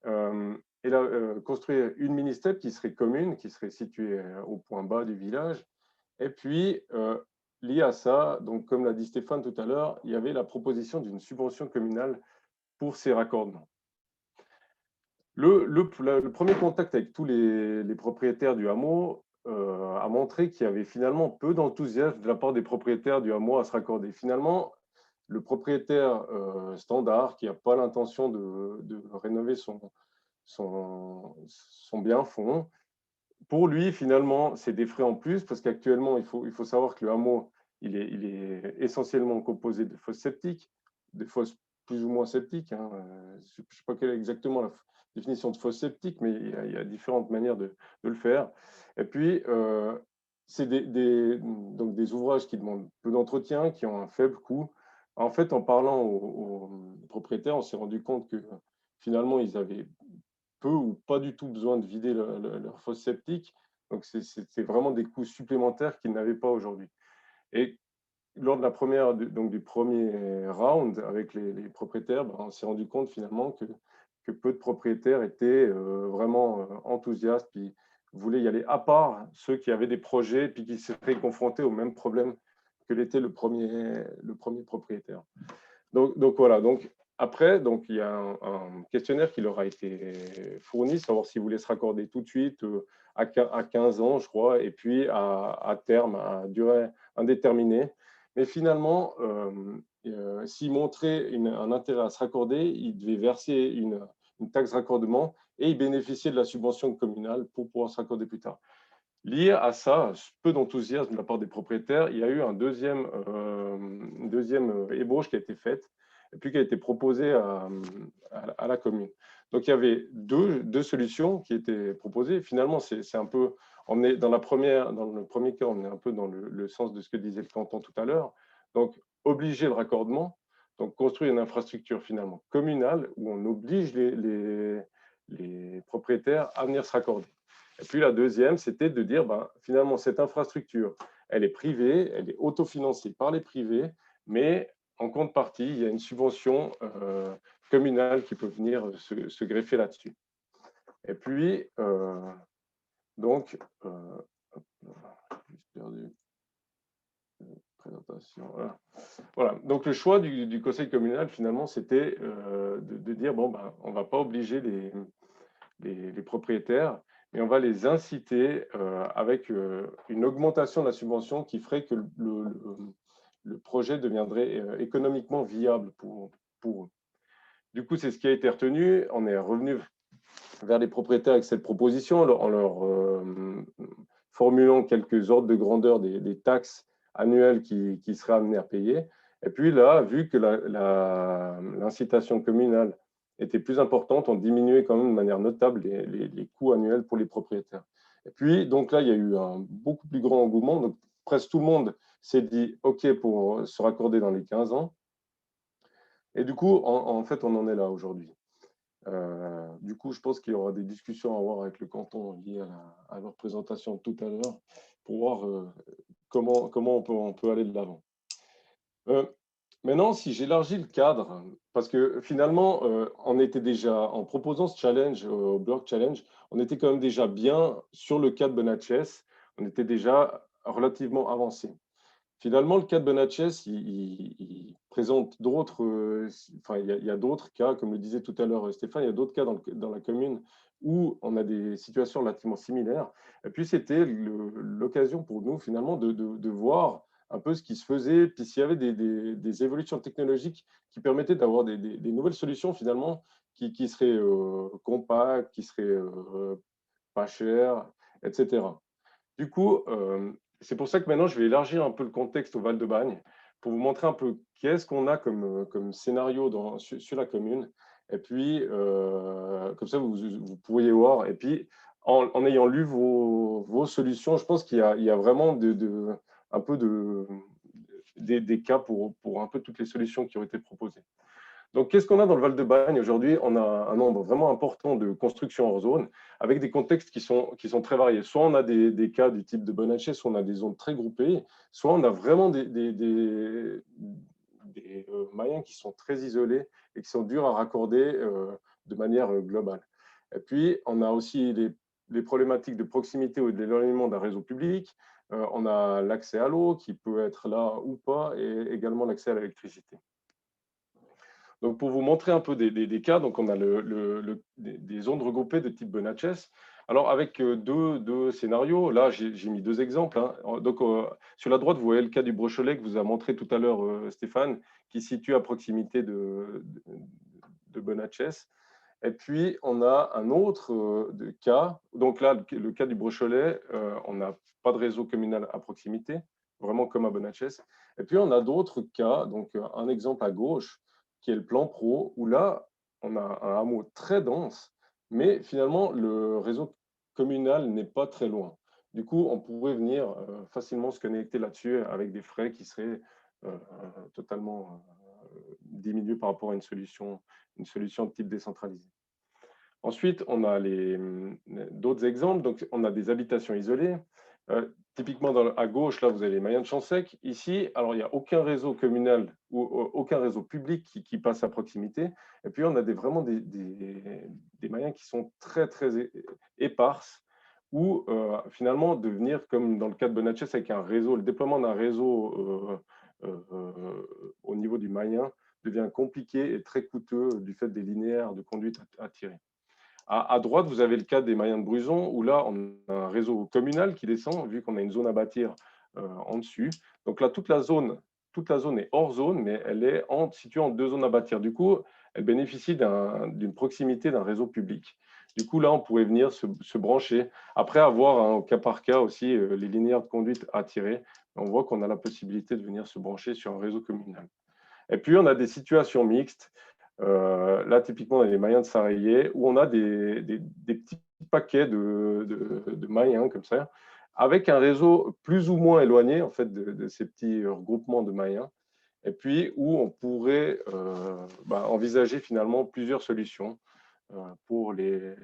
et là, construire une mini-step qui serait commune, qui serait située au point bas du village. Et puis, lié à ça, donc comme l'a dit Stéphane tout à l'heure, il y avait la proposition d'une subvention communale pour ces raccordements. Le premier contact avec tous les propriétaires du hameau a montré qu'il y avait finalement peu d'enthousiasme de la part des propriétaires du hameau à se raccorder. Finalement, le propriétaire standard qui n'a pas l'intention de rénover son bien fond, pour lui, finalement, c'est des frais en plus parce qu'actuellement, il faut savoir que le hameau, il est essentiellement composé de fosses septiques, des fosses plus ou moins septiques. Hein. Je ne sais pas quelle est exactement la définition de fosse septique, mais il y a différentes manières de le faire. Et puis, c'est donc des ouvrages qui demandent peu d'entretien, qui ont un faible coût. En fait, en parlant aux propriétaires, on s'est rendu compte que finalement, ils avaient peu ou pas du tout besoin de vider leur fosse septique. Donc, c'est vraiment des coûts supplémentaires qu'ils n'avaient pas aujourd'hui. Et lors de du premier round avec les propriétaires, on s'est rendu compte finalement que peu de propriétaires étaient vraiment enthousiastes, puis voulaient y aller, à part ceux qui avaient des projets, puis qui seraient confrontés au même problème que l'était le premier propriétaire. Donc voilà, donc après, donc, il y a un questionnaire qui leur a été fourni, savoir s'ils voulaient se raccorder tout de suite à 15 ans, je crois, et puis à terme, à durée indéterminée. Mais finalement, s'ils montraient un intérêt à se raccorder, ils devaient verser une taxe raccordement et ils bénéficiaient de la subvention communale pour pouvoir se raccorder plus tard. Lié à ça, peu d'enthousiasme de la part des propriétaires, il y a eu une deuxième ébauche qui a été faite et puis qui a été proposée à la commune. Donc, il y avait deux solutions qui étaient proposées. Finalement, c'est un peu, dans le premier cas, on est un peu dans le sens de ce que disait le canton tout à l'heure. Donc, obliger le raccordement, donc construire une infrastructure finalement communale où on oblige les propriétaires à venir se raccorder. Et puis la deuxième, c'était de dire, finalement, cette infrastructure, elle est privée, elle est autofinancée par les privés, mais en contrepartie, il y a une subvention communale qui peut venir se greffer là-dessus. Et puis, donc, juste perdu présentation. Voilà. Donc le choix du conseil communal, finalement, c'était de dire, bon, on ne va pas obliger les propriétaires, mais on va les inciter avec une augmentation de la subvention qui ferait que le projet deviendrait économiquement viable pour eux. Du coup, c'est ce qui a été retenu. On est revenu vers les propriétaires avec cette proposition en leur formulant quelques ordres de grandeur des taxes annuelles qui seraient amenées à payer. Et puis là, vu que l'incitation communale était plus importante, on diminuait quand même de manière notable les coûts annuels pour les propriétaires. Et puis, donc là, il y a eu un beaucoup plus grand engouement. Donc, presque tout le monde s'est dit OK pour se raccorder dans les 15 ans. Et du coup, en fait, on en est là aujourd'hui. Du coup, je pense qu'il y aura des discussions à avoir avec le canton liées à leur présentation tout à l'heure pour voir comment on peut aller de l'avant. Maintenant, si j'élargis le cadre, parce que finalement, on était déjà, en proposant ce challenge au Block Challenge, on était quand même déjà bien sur le cas de Bonachès, on était déjà relativement avancé. Finalement, le cas de Bonachès, il présente d'autres, il y a d'autres cas, comme le disait tout à l'heure Stéphane, il y a d'autres cas dans la commune où on a des situations relativement similaires. Et puis, c'était l'occasion pour nous, finalement, de voir un peu ce qui se faisait, puis s'il y avait des évolutions technologiques qui permettaient d'avoir des nouvelles solutions, finalement, qui seraient compactes, qui seraient pas chères, etc. Du coup, c'est pour ça que maintenant, je vais élargir un peu le contexte au Val-de-Bagne pour vous montrer un peu qu'est-ce qu'on a comme scénario sur la commune. Et puis, comme ça, vous pourriez voir. Et puis, en ayant lu vos solutions, je pense qu'il y a vraiment un peu des cas pour un peu toutes les solutions qui ont été proposées. Donc, qu'est-ce qu'on a dans le Val-de-Bagne aujourd'hui? On a un nombre vraiment important de constructions hors zone avec des contextes qui sont très variés. Soit on a des cas du type de Bonachet, soit on a des zones très groupées, soit on a vraiment des maillons qui sont très isolés et qui sont durs à raccorder de manière globale. Et puis, on a aussi les problématiques de proximité ou de l'éloignement d'un réseau public. On a l'accès à l'eau qui peut être là ou pas, et également l'accès à l'électricité. Donc, pour vous montrer un peu des cas, donc on a des zones regroupées de type Bonachez. Alors, avec deux scénarios, là, j'ai mis deux exemples. Hein. Donc, sur la droite, vous voyez le cas du Brocholais que vous a montré tout à l'heure Stéphane, qui se situe à proximité de Bonachez. Et puis, on a un autre cas. Donc là, le cas du Brocholais, on n'a pas de réseau communal à proximité, vraiment comme à Bonachez. Et puis, on a d'autres cas. Donc, un exemple à gauche, qui est le plan pro, où là, on a un hameau très dense, mais finalement, le réseau communal n'est pas très loin. Du coup, on pourrait venir facilement se connecter là-dessus avec des frais qui seraient totalement diminués par rapport à une solution de type décentralisé. Ensuite, on a d'autres exemples. Donc, on a des habitations isolées. Typiquement, à gauche, là, vous avez les Mayens de Champsec. Ici, alors, il n'y a aucun réseau communal ou aucun réseau public qui passe à proximité. Et puis, on a vraiment des Mayens qui sont très, très éparses, où finalement, de venir, comme dans le cas de Bonachez, avec un réseau, le déploiement d'un réseau au niveau du Mayen devient compliqué et très coûteux du fait des linéaires de conduite à tirer. À droite, vous avez le cas des Mayens de Bruzon, où là, on a un réseau communal qui descend, vu qu'on a une zone à bâtir en dessus. Donc là, toute la zone est hors zone, mais elle est située en deux zones à bâtir. Du coup, elle bénéficie d'une proximité d'un réseau public. Du coup, là, on pourrait venir se brancher. Après avoir, au cas par cas aussi, les linéaires de conduite à tirer, on voit qu'on a la possibilité de venir se brancher sur un réseau communal. Et puis, on a des situations mixtes. Là, typiquement, on a les Mayens de Saraillet, où on a des petits paquets de Mayens comme ça, avec un réseau plus ou moins éloigné en fait, de ces petits regroupements de Mayens, et puis où on pourrait envisager finalement plusieurs solutions pour les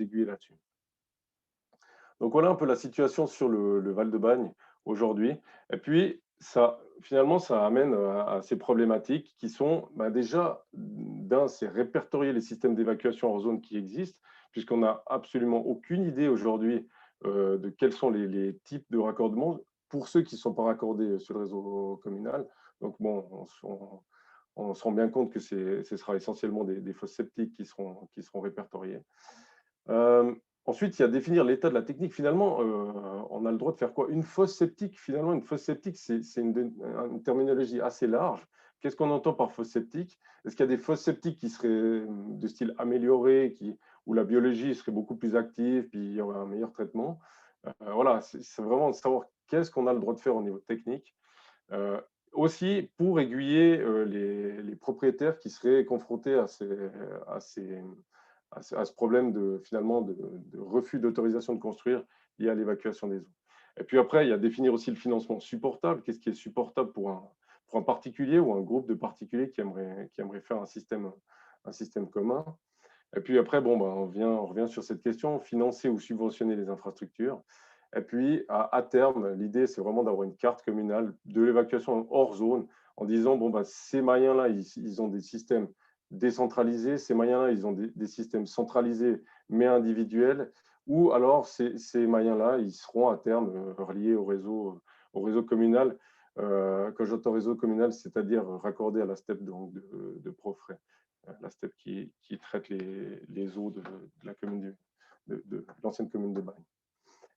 aiguiller là-dessus. Donc voilà un peu la situation sur le Val-de-Bagne aujourd'hui. Et puis, finalement, ça amène à ces problématiques qui sont déjà, c'est répertorier les systèmes d'évacuation hors zone qui existent, puisqu'on n'a absolument aucune idée aujourd'hui de quels sont les types de raccordements pour ceux qui ne sont pas raccordés sur le réseau communal. Donc, bon, on se rend bien compte que ce sera essentiellement des fosses septiques qui seront répertoriées. Ensuite, il y a définir l'état de la technique. Finalement, on a le droit de faire quoi? Une fosse septique, finalement, une fosse septique, c'est une terminologie assez large. Qu'est-ce qu'on entend par fosse septique? Est-ce qu'il y a des fosses septiques qui seraient de style amélioré, où la biologie serait beaucoup plus active, puis il y aurait un meilleur traitement? Voilà, c'est vraiment de savoir qu'est-ce qu'on a le droit de faire au niveau technique. Aussi, pour aiguiller les propriétaires qui seraient confrontés à ce problème finalement de refus d'autorisation de construire lié à l'évacuation des eaux. Et puis après, il y a définir aussi le financement supportable. Qu'est-ce qui est supportable pour un particulier ou un groupe de particuliers qui aimerait faire un système commun. Et puis après, on revient sur cette question, financer ou subventionner les infrastructures. Et puis, à terme, l'idée, c'est vraiment d'avoir une carte communale de l'évacuation hors zone en disant, ces moyens-là, ils ont des systèmes décentralisés, ces moyens-là, ils ont des systèmes centralisés mais individuels, ou alors ces moyens-là, ils seront à terme reliés au réseau communal. Quand j'entends réseau communal, c'est-à-dire raccordé à la STEP de Profray, la STEP qui traite les eaux de la commune de l'ancienne commune de Bagne.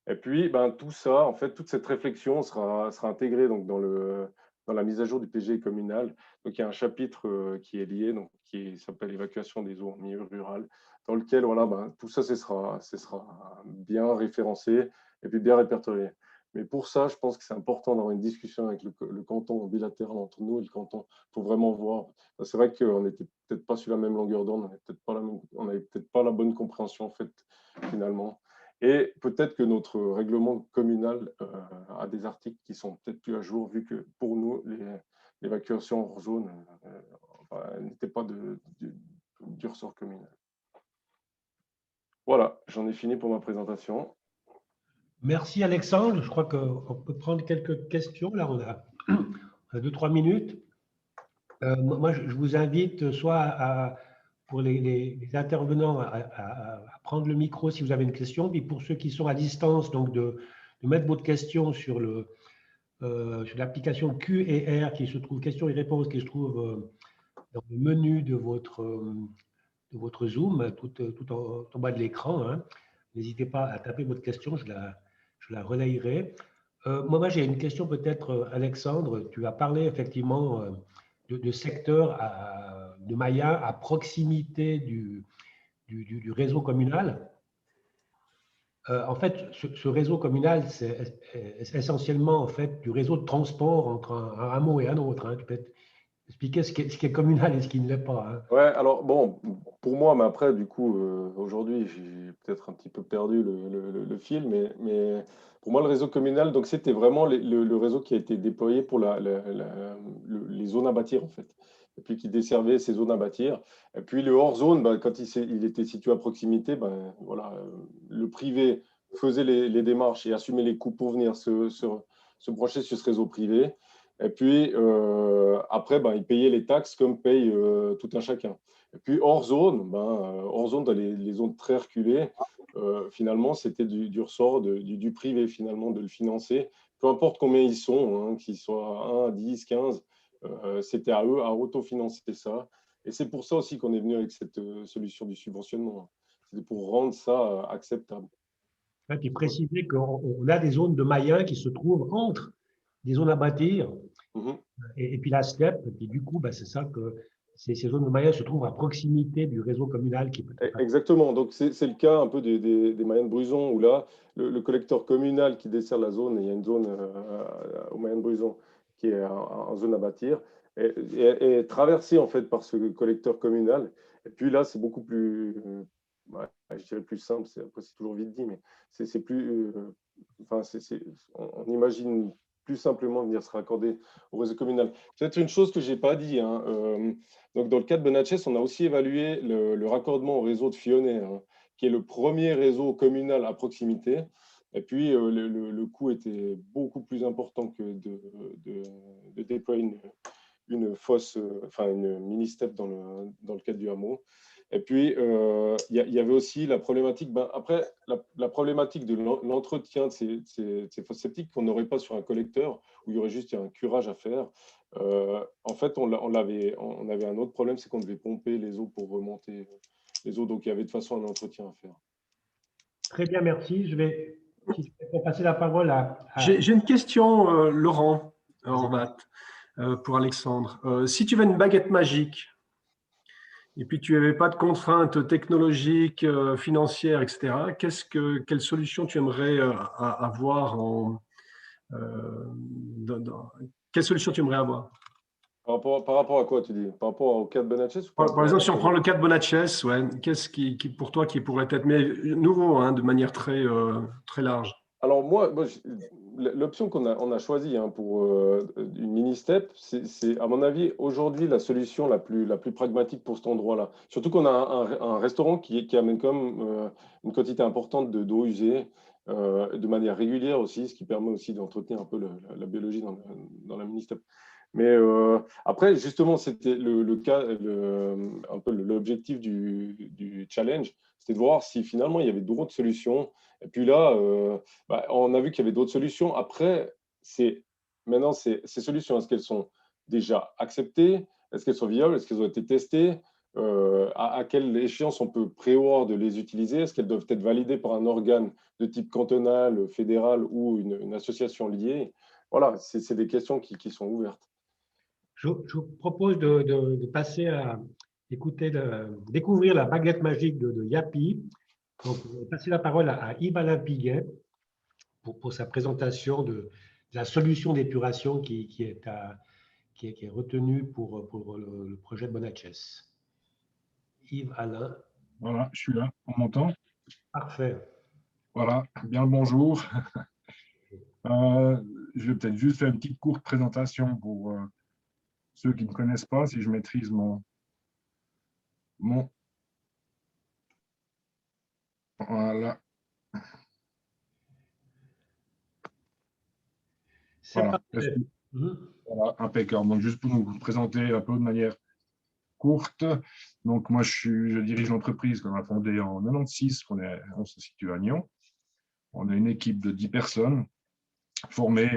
Et puis, tout ça, en fait, toute cette réflexion sera intégrée donc, dans la mise à jour du PGE communal. Donc, il y a un chapitre qui est lié, donc, qui s'appelle évacuation des eaux en milieu rural, dans lequel tout ça, ce sera bien référencé et puis bien répertorié. Mais pour ça, je pense que c'est important d'avoir une discussion avec le canton bilatéral entre nous et le canton pour vraiment voir. C'est vrai qu'on n'était peut-être pas sur la même longueur d'onde, on n'avait peut-être pas la bonne compréhension en fait, finalement. Et peut-être que notre règlement communal a des articles qui sont peut-être plus à jour, vu que pour nous, l'évacuation hors zone n'était pas du ressort communal. Voilà, j'en ai fini pour ma présentation. Merci Alexandre. Je crois qu'on peut prendre quelques questions. Là, on a 2-3 minutes. Moi, je vous invite soit pour les intervenants à prendre le micro si vous avez une question, puis pour ceux qui sont à distance, donc de mettre votre question sur l'application Q&R qui se trouve, questions et réponses, qui se trouve dans le menu de votre Zoom, tout en bas de l'écran. Hein. N'hésitez pas à taper votre question, je la relayerai. Moi, j'ai une question peut-être, Alexandre. Tu as parlé effectivement de secteurs de Maya à proximité du réseau communal. En fait, ce réseau communal, c'est essentiellement en fait, du réseau de transport entre un hameau et un autre. Hein. Tu peux expliquer ce qui est communal et ce qui ne l'est pas. Hein. Ouais, alors bon, pour moi, mais après, du coup, aujourd'hui, j'ai peut-être un petit peu perdu le fil, mais pour moi, le réseau communal, donc c'était vraiment le réseau qui a été déployé pour les zones à bâtir, en fait, et puis qui desservait ces zones à bâtir. Et puis le hors-zone, ben, quand il était situé à proximité, ben, voilà, le privé faisait les démarches et assumait les coûts pour venir se brancher sur ce réseau privé. Et puis, après, ben, ils payaient les taxes comme paye tout un chacun. Et puis, hors zone, dans les zones très reculées, finalement, c'était du ressort du privé, finalement, de le financer. Peu importe combien ils sont, hein, qu'ils soient 1, 10, 15, c'était à eux à autofinancer ça. Et c'est pour ça aussi qu'on est venu avec cette solution du subventionnement. C'était pour rendre ça acceptable. Et puis préciser qu'on a des zones de Maya qui se trouvent entre des zones à bâtir et puis la steppe. Et puis du coup, c'est ça que ces zones de Maya se trouvent à proximité du réseau communal qui peut être. Exactement. Donc, c'est le cas un peu des Mayennes Bruison où là, le collecteur communal qui dessert la zone, il y a une zone au Mayennes Bruison qui est en zone à bâtir, est traversée en fait par ce collecteur communal. Et puis là, c'est beaucoup plus, je dirais plus simple. Après, c'est toujours vite dit, mais c'est plus, enfin, on imagine plus simplement venir se raccorder au réseau communal. Peut-être une chose que je n'ai pas dit, hein, donc, dans le cas de Bonachès, on a aussi évalué le raccordement au réseau de Fionnet, hein, qui est le premier réseau communal à proximité. Et puis, le coût était beaucoup plus important que de déployer une fosse, enfin une mini-step dans le cadre du hameau. Et puis, il y avait aussi la problématique, après, la problématique de l'entretien de ces fosses septiques qu'on n'aurait pas sur un collecteur, où il y aurait juste un curage à faire. En fait, on avait un autre problème, c'est qu'on devait pomper les eaux pour remonter les eaux. Donc, il y avait de toute façon un entretien à faire. Très bien, merci. Je vais passer la parole à… J'ai une question, Laurent Horvat, pour Alexandre. Si tu avais une baguette magique et puis tu n'avais pas de contraintes technologiques, financières, etc., quelle solution tu aimerais avoir quelle solution tu aimerais avoir? Par rapport à quoi, tu dis? Par rapport au cas de Bonachès ou Par exemple, si on prend le cas de Bonachès, ouais, qu'est-ce qui, pour toi, qui pourrait être, mais nouveau, hein, de manière très, très large? Alors moi l'option qu'on a choisie, hein, pour une mini-step, c'est à mon avis aujourd'hui la solution la plus pragmatique pour cet endroit-là. Surtout qu'on a un restaurant qui amène quand même une quantité importante d'eau usée de manière régulière aussi, ce qui permet aussi d'entretenir un peu la biologie dans la mini-step. Mais après, justement, c'était le cas, un peu l'objectif du challenge, c'était de voir si finalement il y avait d'autres solutions. Et puis là, on a vu qu'il y avait d'autres solutions. Après, maintenant, ces solutions, est-ce qu'elles sont déjà acceptées? Est-ce qu'elles sont viables? Est-ce qu'elles ont été testées? À quelle échéance on peut prévoir de les utiliser? Est-ce qu'elles doivent être validées par un organe de type cantonal, fédéral ou une association liée? Voilà, c'est des questions qui sont ouvertes. Je vous propose de passer à découvrir la baguette magique de Yapi. Donc, je vais passer la parole à Yves-Alain Piguet pour sa présentation de la solution d'épuration qui est retenue pour le projet de Bonachès. Yves-Alain. Voilà, je suis là. On m'entend? Parfait. Voilà, bien le bonjour. Je vais peut-être juste faire une petite courte présentation pour ceux qui ne me connaissent pas, si je maîtrise mon voilà, C'est voilà. parfait. Mhm. Voilà, impeccable. Donc, juste pour nous présenter un peu de manière courte. Donc, moi, je dirige l'entreprise qu'on a fondée en 96, on se situe à Nyon. On a une équipe de 10 personnes formées.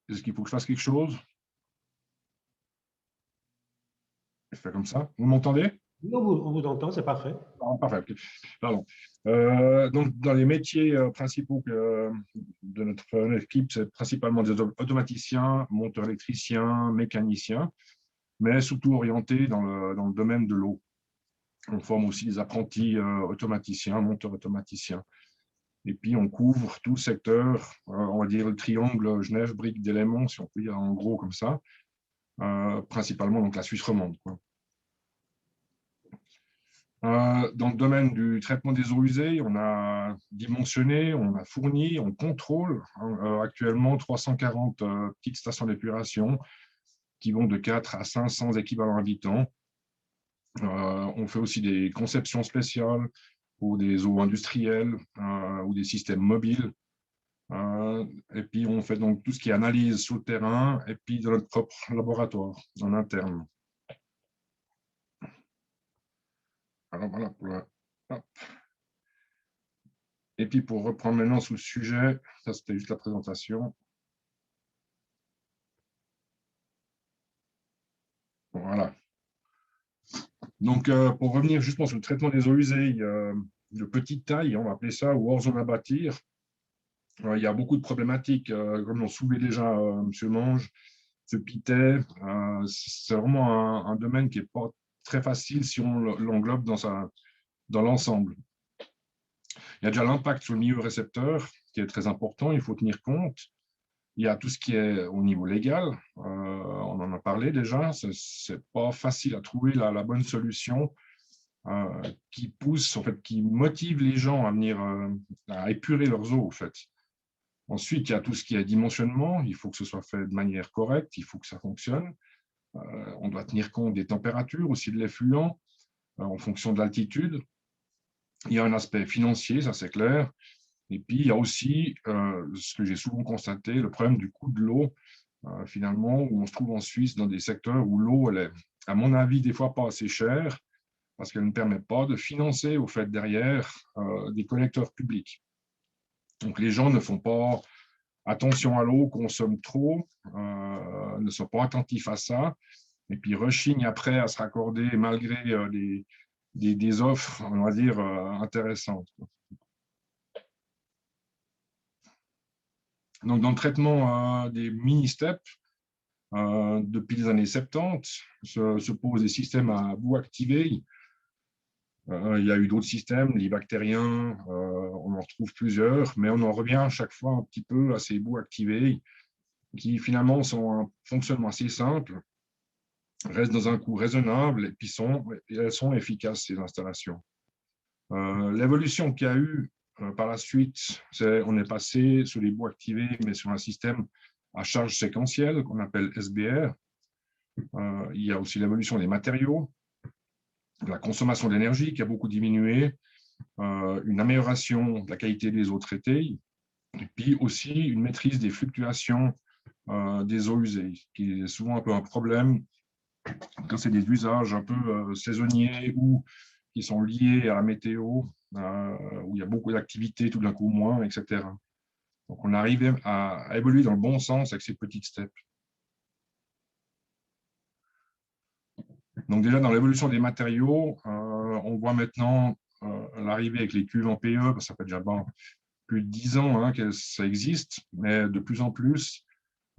Est-ce qu'il faut que je fasse quelque chose? Je fais comme ça. Vous m'entendez? Non, on vous entend, c'est parfait. Ah, parfait. Ok. Pardon. Donc, dans les métiers principaux de notre équipe, c'est principalement des automaticiens, monteurs électriciens, mécaniciens, mais surtout orientés dans le domaine de l'eau. On forme aussi des apprentis automaticiens, monteurs automaticiens. Et puis, on couvre tout le secteur, on va dire le triangle Genève, Brique, Délémont, si on peut dire en gros comme ça, principalement donc la Suisse romande, quoi. Dans le domaine du traitement des eaux usées, on a dimensionné, on a fourni, on contrôle actuellement 340 petites stations d'épuration qui vont de 4 à 500 équivalents habitants. On fait aussi des conceptions spéciales pour des eaux industrielles ou des systèmes mobiles. Et puis, on fait donc tout ce qui est analyse sur le terrain et puis dans notre propre laboratoire en interne. Alors, voilà pour le... Hop. Et puis, pour reprendre maintenant sous le sujet, ça, c'était juste la présentation. Voilà. Donc, pour revenir justement sur le traitement des eaux usées de petite taille, on va appeler ça, ou hors zone à bâtir, il y a beaucoup de problématiques, comme l'ont soulevé déjà M. Mange, M. Pitet. C'est vraiment un domaine qui n'est pas très facile si on l'englobe dans l'ensemble. Il y a déjà l'impact sur le milieu récepteur qui est très important, il faut tenir compte. Il y a tout ce qui est au niveau légal, on en a parlé déjà, ce n'est pas facile à trouver la bonne solution qui pousse, en fait, qui motive les gens à venir à épurer leurs eaux, en fait. Ensuite, il y a tout ce qui est dimensionnement, il faut que ce soit fait de manière correcte, il faut que ça fonctionne. On doit tenir compte des températures, aussi de l'effluent, en fonction de l'altitude. Il y a un aspect financier, ça c'est clair. Et puis, il y a aussi, ce que j'ai souvent constaté, le problème du coût de l'eau, finalement, où on se trouve en Suisse dans des secteurs où l'eau, elle est, à mon avis, des fois pas assez chère, parce qu'elle ne permet pas de financer, au fait, derrière, des collecteurs publics. Donc, les gens ne font pas attention à l'eau, consomment trop, ne sont pas attentifs à ça, et puis rechignent après à se raccorder malgré des offres, on va dire, intéressantes. Donc, dans le traitement des mini-steps, depuis les années 70, se posent des systèmes à bout activé. Il y a eu d'autres systèmes, les bactériens, on en retrouve plusieurs, mais on en revient à chaque fois un petit peu à ces bouts activés qui finalement sont un fonctionnement assez simple, restent dans un coût raisonnable et puis elles sont efficaces, ces installations. L'évolution qu'il y a eu par la suite, on est passé sur les bouts activés, mais sur un système à charge séquentielle qu'on appelle SBR. Il y a aussi l'évolution des matériaux, la consommation d'énergie qui a beaucoup diminué, une amélioration de la qualité des eaux traitées, et puis aussi une maîtrise des fluctuations des eaux usées, qui est souvent un peu un problème quand c'est des usages un peu saisonniers ou qui sont liés à la météo, où il y a beaucoup d'activités, tout d'un coup moins, etc. Donc, on arrive à évoluer dans le bon sens avec ces petites steps. Donc, déjà, dans l'évolution des matériaux, on voit maintenant l'arrivée avec les cuves en PE, ça fait déjà plus de 10 ans que ça existe, mais de plus en plus,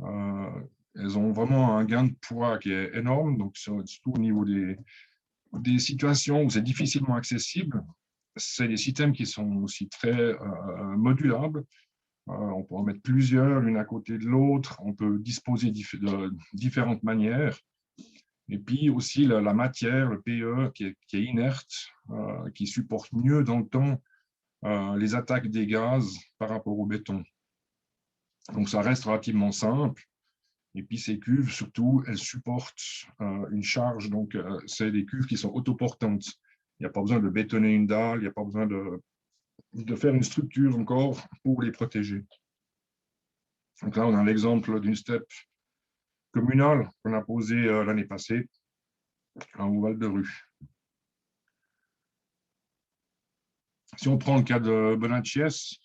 elles ont vraiment un gain de poids qui est énorme, donc surtout au niveau des situations où c'est difficilement accessible. C'est des systèmes qui sont aussi très modulables. On peut en mettre plusieurs, l'une à côté de l'autre. On peut disposer de différentes manières. Et puis aussi la matière, le PE, qui est inerte, qui supporte mieux dans le temps les attaques des gaz par rapport au béton. Donc, ça reste relativement simple. Et puis, ces cuves, surtout, elles supportent une charge. Donc, c'est des cuves qui sont autoportantes. Il n'y a pas besoin de bétonner une dalle, il n'y a pas besoin de faire une structure encore pour les protéger. Donc là, on a l'exemple d'une steppe communale qu'on a posée l'année passée au Val-de-Rue. Si on prend le cas de Bonacchies,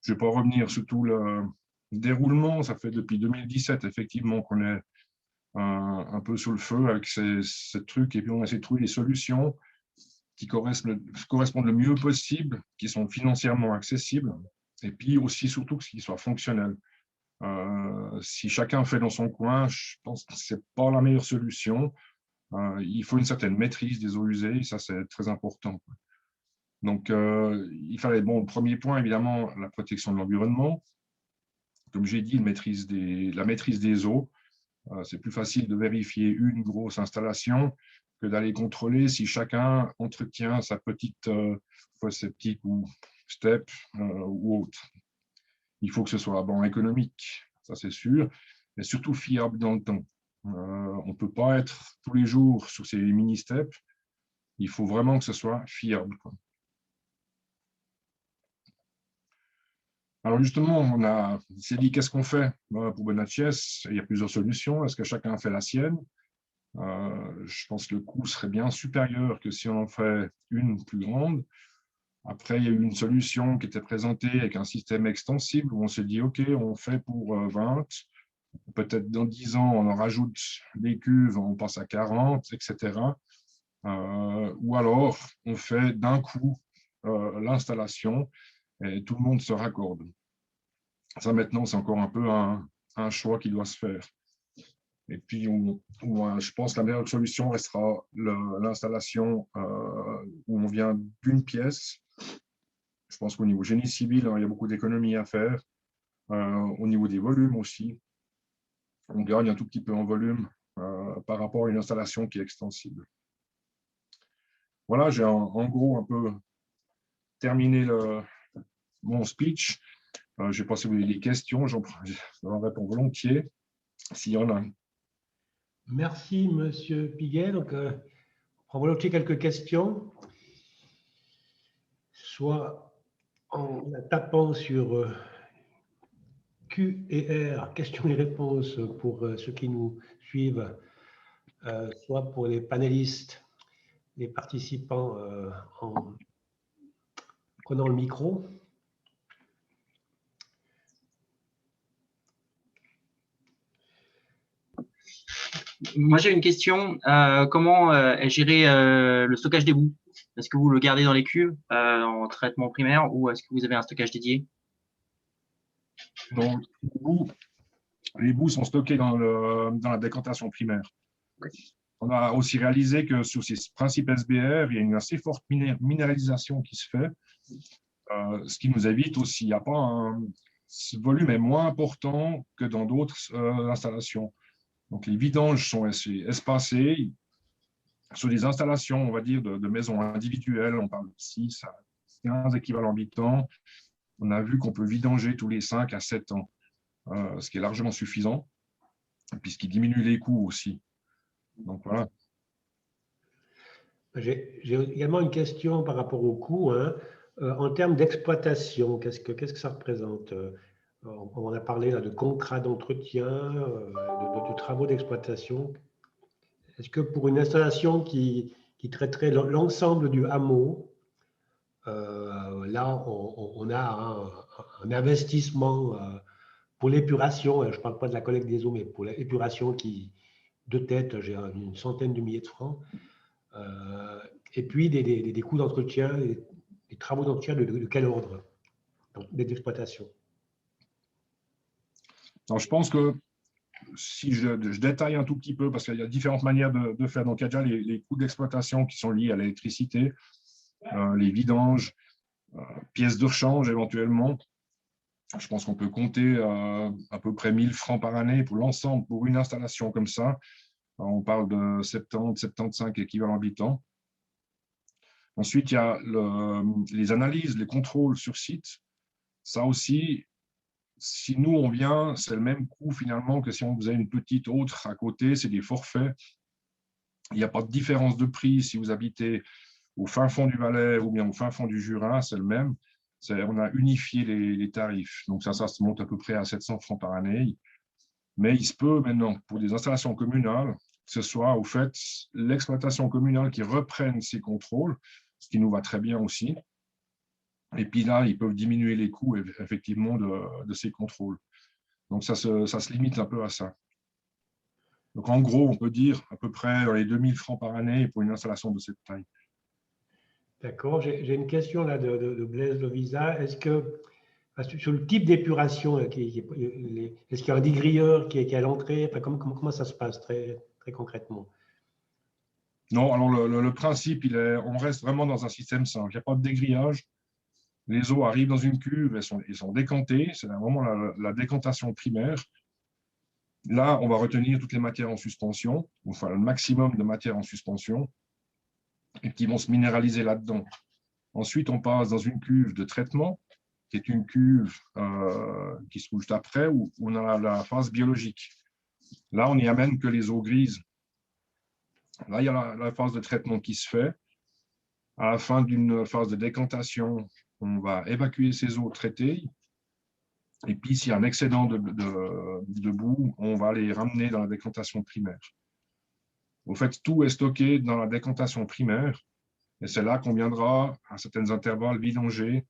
je ne vais pas revenir sur tout le déroulement. Ça fait depuis 2017, effectivement, qu'on est un peu sous le feu avec ces trucs. Et puis, on a essayé de trouver des solutions qui correspondent le mieux possible, qui sont financièrement accessibles, et puis aussi, surtout, qui soient fonctionnels. Si chacun fait dans son coin, je pense que ce n'est pas la meilleure solution. Il faut une certaine maîtrise des eaux usées, ça, c'est très important. Donc, il fallait, bon, le premier point, évidemment, la protection de l'environnement. Comme j'ai dit, la maîtrise des eaux. C'est plus facile de vérifier une grosse installation que d'aller contrôler si chacun entretient sa petite fosse septique ou steppe ou autre. Il faut que ce soit bon, économique, ça c'est sûr, mais surtout fiable dans le temps. On ne peut pas être tous les jours sur ces mini-steppes. Il faut vraiment que ce soit fiable, quoi. Alors justement, on s'est dit qu'est-ce qu'on fait pour Bonacchies? Il y a plusieurs solutions. Est-ce que chacun fait la sienne? Je pense que le coût serait bien supérieur que si on en fait une plus grande. Après, il y a eu une solution qui était présentée avec un système extensible où on s'est dit, OK, on fait pour 20, peut-être dans 10 ans, on en rajoute des cuves, on passe à 40, etc. Ou alors, on fait d'un coup l'installation et tout le monde se raccorde. Ça, maintenant, c'est encore un peu un choix qui doit se faire. Et puis, je pense que la meilleure solution restera l'installation où on vient d'une pièce. Je pense qu'au niveau génie civil, il y a beaucoup d'économies à faire. Au niveau des volumes aussi, on gagne un tout petit peu en volume par rapport à une installation qui est extensible. Voilà, j'ai en gros un peu terminé mon speech. Je ne sais pas si vous avez des questions, j'en réponds volontiers, s'il y en a. Merci, Monsieur Piguet. Donc, on prend volontiers quelques questions, soit en tapant sur Q et R, questions et réponses pour ceux qui nous suivent, soit pour les panélistes, les participants en prenant le micro. Moi, j'ai une question. Comment est géré le stockage des boues? Est-ce que vous le gardez dans les cuves en traitement primaire ou est-ce que vous avez un stockage dédié? Donc, les boues sont stockées dans la décantation primaire. On a aussi réalisé que sur ces principes SBR, il y a une assez forte minéralisation qui se fait, ce qui nous évite aussi, il n'y a pas ce volume est moins important que dans d'autres installations. Donc, les vidanges sont espacées. Sur des installations, on va dire, de maisons individuelles, on parle de 6 à 15 équivalents habitants. On a vu qu'on peut vidanger tous les 5 à 7 ans, ce qui est largement suffisant, puisqu'il diminue les coûts aussi. Donc, voilà. J'ai également une question par rapport au coût. En termes d'exploitation, qu'est-ce que ça représente? On a parlé là, de contrats d'entretien, de travaux d'exploitation. Est-ce que pour une installation qui traiterait l'ensemble du hameau, là, on a un investissement pour l'épuration, je ne parle pas de la collecte des eaux, mais pour l'épuration qui, de tête, j'ai une centaine de milliers de francs. Et puis des coûts d'entretien, des travaux d'entretien de quel ordre d'exploitation? Alors, je pense que si je détaille un tout petit peu, parce qu'il y a différentes manières de faire. Donc, il y a déjà les coûts d'exploitation qui sont liés à l'électricité, les vidanges, pièces de rechange éventuellement. Je pense qu'on peut compter à peu près 1000 francs par année pour l'ensemble, pour une installation comme ça. On parle de 70-75 équivalents habitants. Ensuite, il y a les analyses, les contrôles sur site. Ça aussi, si nous, on vient, c'est le même coût finalement que si on faisait une petite autre à côté, c'est des forfaits. Il n'y a pas de différence de prix si vous habitez au fin fond du Valais ou bien au fin fond du Jura, c'est le même. On a unifié les tarifs. Donc ça se monte à peu près à 700 francs par année. Mais il se peut maintenant, pour des installations communales, que ce soit au fait l'exploitation communale qui reprenne ces contrôles, ce qui nous va très bien aussi. Et puis là, ils peuvent diminuer les coûts effectivement de ces contrôles. Donc ça se limite un peu à ça. Donc en gros, on peut dire à peu près dans les 2000 francs par année pour une installation de cette taille. D'accord. J'ai une question là de Blaise Lovisa. Est-ce que, sur le type d'épuration, est-ce qu'il y a un dégrilleur qui est à l'entrée? Enfin, comment ça se passe très, très concrètement? Non, alors le principe, on reste vraiment dans un système simple. Il n'y a pas de dégrillage. Les eaux arrivent dans une cuve, elles sont décantées. C'est vraiment la décantation primaire. Là, on va retenir toutes les matières en suspension, enfin le maximum de matières en suspension, et qui vont se minéraliser là-dedans. Ensuite, on passe dans une cuve de traitement, qui est une cuve qui se trouve juste après, où on a la phase biologique. Là, on n'y amène que les eaux grises. Là, il y a la phase de traitement qui se fait. À la fin d'une phase de décantation, on va évacuer ces eaux traitées. Et puis, s'il y a un excédent de boue, on va les ramener dans la décantation primaire. En fait, tout est stocké dans la décantation primaire. Et c'est là qu'on viendra, à certains intervalles, vidanger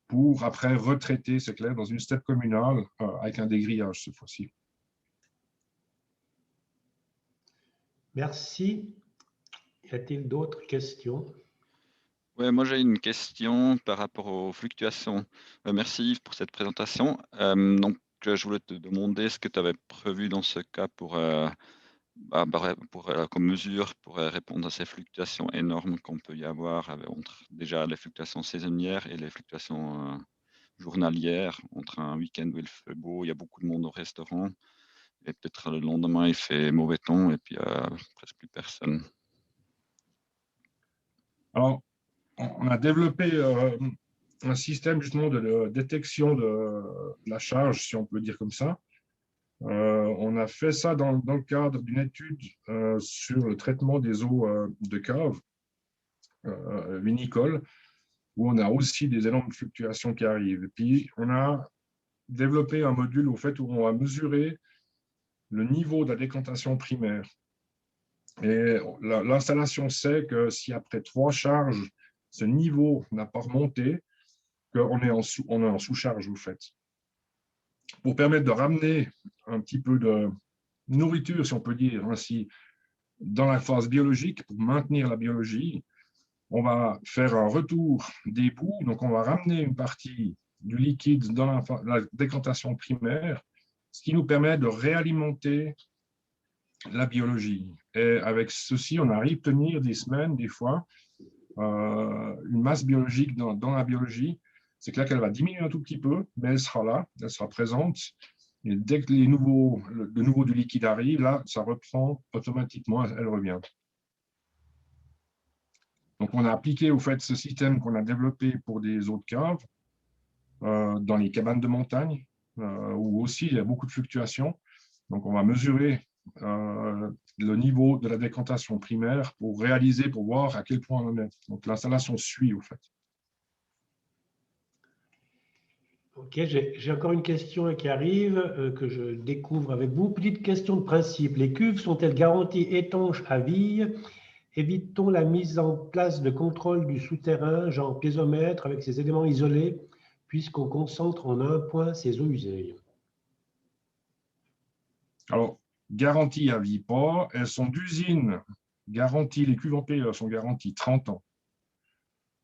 pour après retraiter, c'est clair, dans une steppe communale avec un dégrillage cette fois-ci. Merci. Y a-t-il d'autres questions? Oui, moi j'ai une question par rapport aux fluctuations. Merci Yves pour cette présentation. Donc, je voulais te demander ce que tu avais prévu dans ce cas comme mesure pour répondre à ces fluctuations énormes qu'on peut y avoir entre déjà les fluctuations saisonnières et les fluctuations journalières, entre un week-end où il fait beau, il y a beaucoup de monde au restaurant, et peut-être le lendemain il fait mauvais temps et puis presque plus personne. Alors, on a développé un système justement de détection de la charge, si on peut dire comme ça. On a fait ça dans le cadre d'une étude sur le traitement des eaux de cave vinicole, où on a aussi des énormes fluctuations qui arrivent. Et puis, on a développé un module au fait, où on va mesurer le niveau de la décantation primaire. Et l'installation sait que si après 3 charges, ce niveau n'a pas remonté, qu'on est en sous-charge, au fait. Pour permettre de ramener un petit peu de nourriture, si on peut dire ainsi, dans la phase biologique, pour maintenir la biologie, on va faire un retour des boues, donc on va ramener une partie du liquide dans la décantation primaire, ce qui nous permet de réalimenter la biologie. Et avec ceci, on arrive à tenir des semaines, des fois, une masse biologique dans la biologie. C'est clair qu'elle va diminuer un tout petit peu, mais elle sera là, elle sera présente. Et dès que de nouveau du liquide arrive, là, ça reprend automatiquement, elle revient. Donc, on a appliqué au fait ce système qu'on a développé pour des eaux de cave dans les cabanes de montagne, où aussi il y a beaucoup de fluctuations. Donc, on va mesurer le niveau de la décantation primaire pour voir à quel point on en est. Donc, l'installation suit, au fait. Ok, j'ai encore une question qui arrive, que je découvre avec vous. Petite question de principe. Les cuves sont-elles garanties étanches à vie? Évite-t-on la mise en place de contrôle du souterrain, genre piézomètre, avec ces éléments isolés, puisqu'on concentre en un point ces eaux usées? Alors, garantie à vie pas, elles sont d'usine garantie, les cuves en PE sont garanties 30 ans.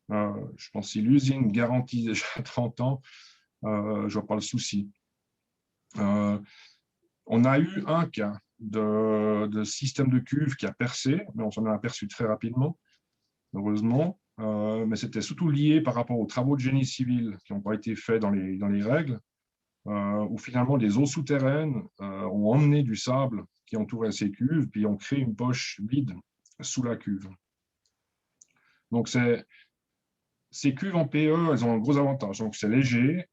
Je pense que si l'usine garantit déjà 30 ans, je ne vois pas le souci. On a eu un cas de système de cuve qui a percé, mais on s'en a aperçu très rapidement, heureusement, mais c'était surtout lié par rapport aux travaux de génie civil qui n'ont pas été faits dans les règles, où finalement les eaux souterraines ont emmené du sable qui entourait ces cuves, puis ont créé une poche vide sous la cuve. Donc c'est ces cuves en PE, elles ont un gros avantage. Donc, c'est léger,